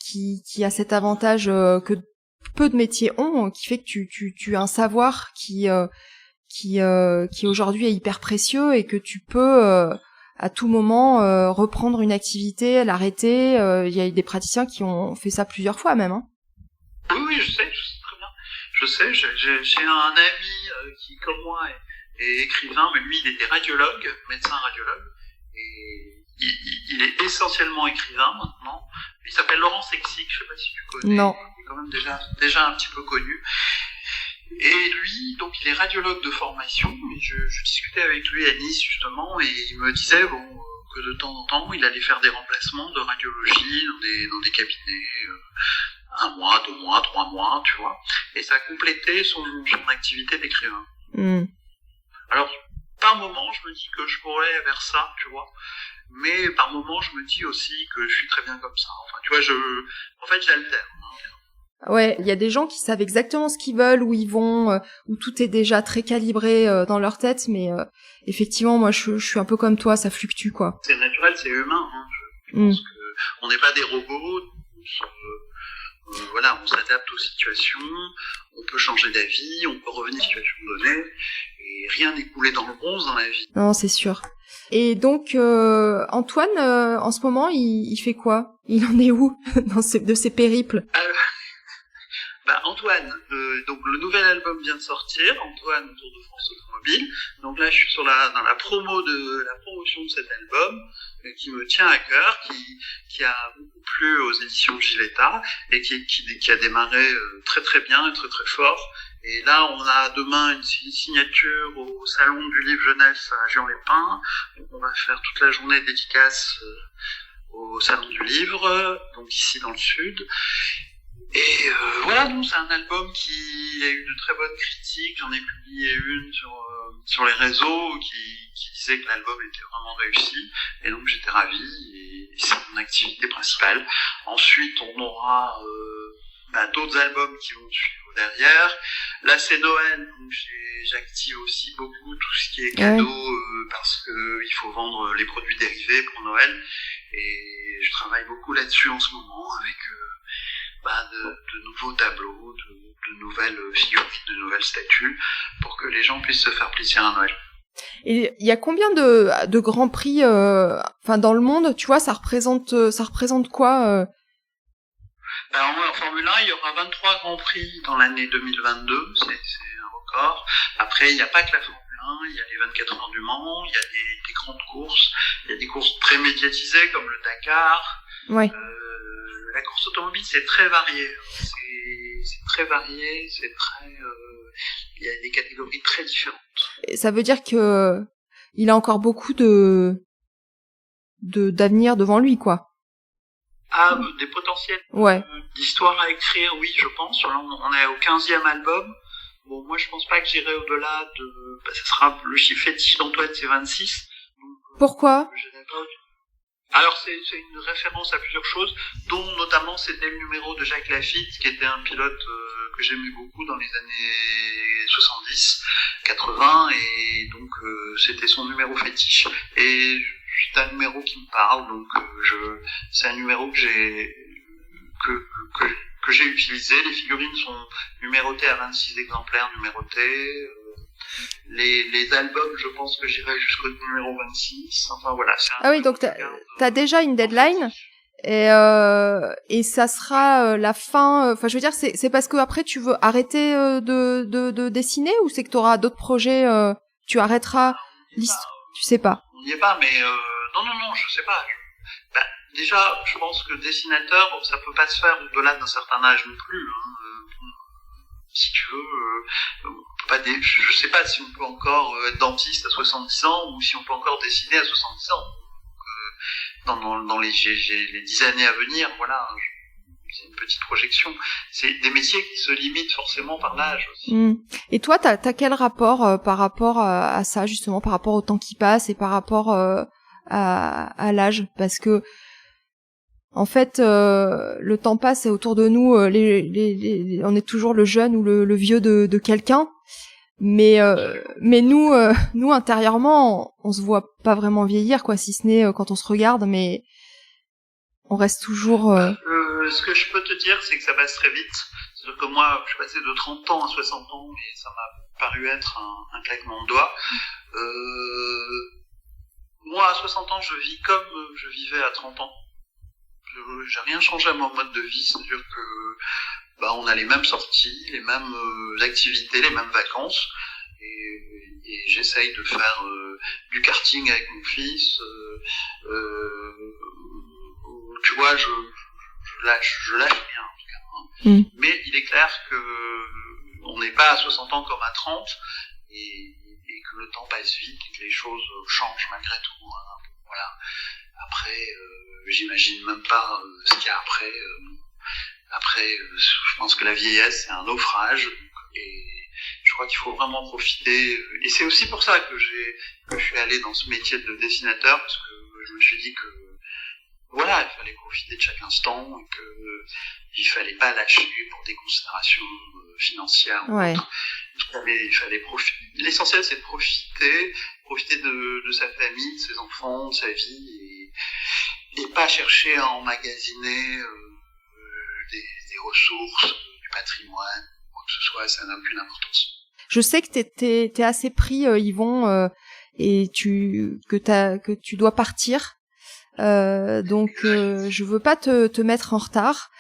qui a cet avantage que peu de métiers ont, qui fait que tu as un savoir qui aujourd'hui est hyper précieux et que tu peux à tout moment reprendre une activité, l'arrêter. Il y a des praticiens qui ont fait ça plusieurs fois même. Hein. Oui, je sais très bien. Je sais, j'ai un ami qui, comme moi, est écrivain, mais lui, il était médecin radiologue, et il est essentiellement écrivain maintenant. Il s'appelle Laurent Sexic, je sais pas si tu connais. Non. Il est quand même déjà un petit peu connu. Et lui, donc, il est radiologue de formation, mais je discutais avec lui à Nice, justement, et il me disait, que de temps en temps, il allait faire des remplacements de radiologie dans des cabinets, 1 mois, 2 mois, 3 mois, tu vois. Et ça a complété son activité d'écrivain. Alors, par moment, je me dis que je pourrais aller vers ça, tu vois. Mais par moment, je me dis aussi que je suis très bien comme ça. Enfin, tu vois, en fait, j'alterne. Ouais, il y a des gens qui savent exactement ce qu'ils veulent, où ils vont, où tout est déjà très calibré dans leur tête, mais effectivement, moi, je suis un peu comme toi, ça fluctue, quoi. C'est naturel, c'est humain. Hein. Je pense que on n'est pas des robots. Voilà, on s'adapte aux situations, on peut changer d'avis, on peut revenir à une situation donnée, et rien n'est coulé dans le bronze dans la vie. Non, c'est sûr. Et donc, Antoine, en ce moment, il fait quoi? Il en est où de ses périples? Antoine, donc le nouvel album vient de sortir, Antoine Tour de France Automobile. Donc là, je suis dans la promotion de cet album qui me tient à cœur, qui a beaucoup plu aux éditions Giletta et qui a démarré très très bien et très très fort. Et là, on a demain une signature au Salon du Livre Jeunesse à Juan-les-Pins. Donc on va faire toute la journée dédicace au Salon du Livre, donc ici dans le Sud. Et voilà, donc c'est un album qui a eu de très bonnes critiques. J'en ai publié une sur les réseaux qui disait que l'album était vraiment réussi. Et donc j'étais ravi, et c'est mon activité principale. Ensuite, on aura d'autres albums qui vont suivre derrière. Là, c'est Noël, donc j'active aussi beaucoup tout ce qui est cadeau, parce que il faut vendre les produits dérivés pour Noël. Et je travaille beaucoup là-dessus en ce moment avec de nouveaux tableaux, de nouvelles figurines, de nouvelles statues, pour que les gens puissent se faire plaisir à Noël. Et il y a combien de grands prix, dans le monde, tu vois, ça représente quoi En Formule 1, il y aura 23 grands prix dans l'année 2022, c'est un record. Après, il n'y a pas que la Formule 1, il y a les 24 heures du Mans, il y a des grandes courses, il y a des courses très médiatisées comme le Dakar. Ouais. La course automobile, c'est très varié. C'est très varié, il y a des catégories très différentes. Et ça veut dire que il a encore beaucoup d'avenir devant lui, quoi. Des potentiels d'histoire à écrire, oui, je pense. Là, on est au 15e album. Bon, moi, je pense pas que j'irai au-delà ça sera le chiffre fétiche d'Antoine, c'est 26. Donc, pourquoi? Alors, c'est une référence à plusieurs choses, dont notamment c'était le numéro de Jacques Lafitte, qui était un pilote que j'aimais beaucoup dans les années 70, 80, et donc c'était son numéro fétiche. Et c'est un numéro qui me parle, donc c'est un numéro que j'ai utilisé. Les figurines sont numérotées à 26 exemplaires numérotés. Les albums, je pense que j'irai jusqu'au numéro 26. Enfin voilà. Oui, donc t'as déjà une deadline et ça sera la fin. Enfin, je veux dire, c'est parce que après tu veux arrêter de dessiner, ou c'est que t'auras d'autres projets, tu arrêteras l'histoire. Tu sais pas. On n'y est pas, mais non, je sais pas. Déjà, je pense que dessinateur, ça peut pas se faire au-delà d'un certain âge non plus. Si tu veux, je sais pas si on peut encore être dentiste à 70 ans ou si on peut encore dessiner à 70 ans. Dans les 10 années à venir, voilà, c'est une petite projection. C'est des métiers qui se limitent forcément par l'âge aussi. Et toi, t'as quel rapport par rapport à ça, justement, par rapport au temps qui passe et par rapport à l'âge? Parce que en fait, le temps passe et autour de nous, on est toujours le jeune ou le vieux de quelqu'un, mais nous intérieurement, on se voit pas vraiment vieillir, quoi, si ce n'est quand on se regarde, mais on reste toujours. Ce que je peux te dire, c'est que ça passe très vite. C'est-à-dire que moi, je suis passé de 30 ans à 60 ans, et ça m'a paru être un claquement de doigts. Moi, à 60 ans, je vis comme je vivais à 30 ans. J'ai rien changé à mon mode de vie, c'est-à-dire que on a les mêmes sorties, les mêmes activités, les mêmes vacances, et j'essaye de faire du karting avec mon fils. Tu vois, je lâche rien en tout cas. Hein. Mais il est clair que on n'est pas à 60 ans comme à 30, et que le temps passe vite et que les choses changent malgré tout. Hein. Voilà. Après, j'imagine même pas ce qu'il y a après. Après, je pense que la vieillesse, c'est un naufrage. Et je crois crois qu'il faut vraiment profiter. Et c'est aussi pour ça que je suis allé dans ce métier de dessinateur, parce que je me suis dit que voilà, il fallait profiter de chaque instant et que il fallait pas lâcher pour des considérations financières. Ouais. Il fallait profiter. L'essentiel, c'est de profiter de sa famille, de ses enfants, de sa vie, et pas chercher à emmagasiner des ressources, du patrimoine, quoi que ce soit, ça n'a aucune importance. Je sais que t'es assez pris, Yvon, et que tu dois partir. Donc je veux pas te mettre en retard.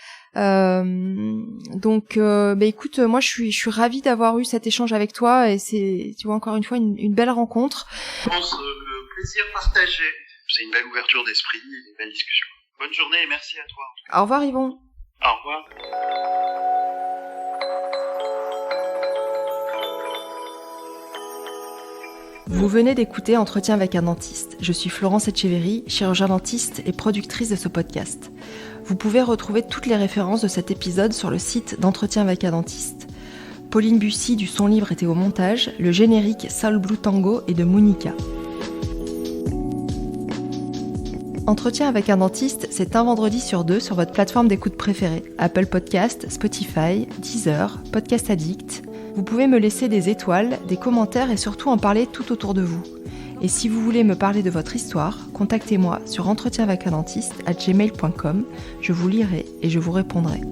Écoute, moi je suis ravie d'avoir eu cet échange avec toi, et c'est, tu vois, encore une fois une belle rencontre. Je pense plaisir partagé. C'est une belle ouverture d'esprit et une belle discussion. Bonne journée et merci à toi. Au revoir, Yvon. Au revoir. Vous venez d'écouter Entretien avec un dentiste. Je suis Florence Etcheverry, chirurgien dentiste et productrice de ce podcast. Vous pouvez retrouver toutes les références de cet épisode sur le site d'Entretien avec un dentiste. Pauline Bussy du son libre était au montage, le générique Soul Blue Tango est de Monica. Entretien avec un dentiste, c'est un vendredi sur 2 sur votre plateforme d'écoute préférée. Apple Podcast, Spotify, Deezer, Podcast Addict. Vous pouvez me laisser des étoiles, des commentaires et surtout en parler tout autour de vous. Et si vous voulez me parler de votre histoire, contactez-moi sur entretienavecundentiste@gmail.com. Je vous lirai et je vous répondrai.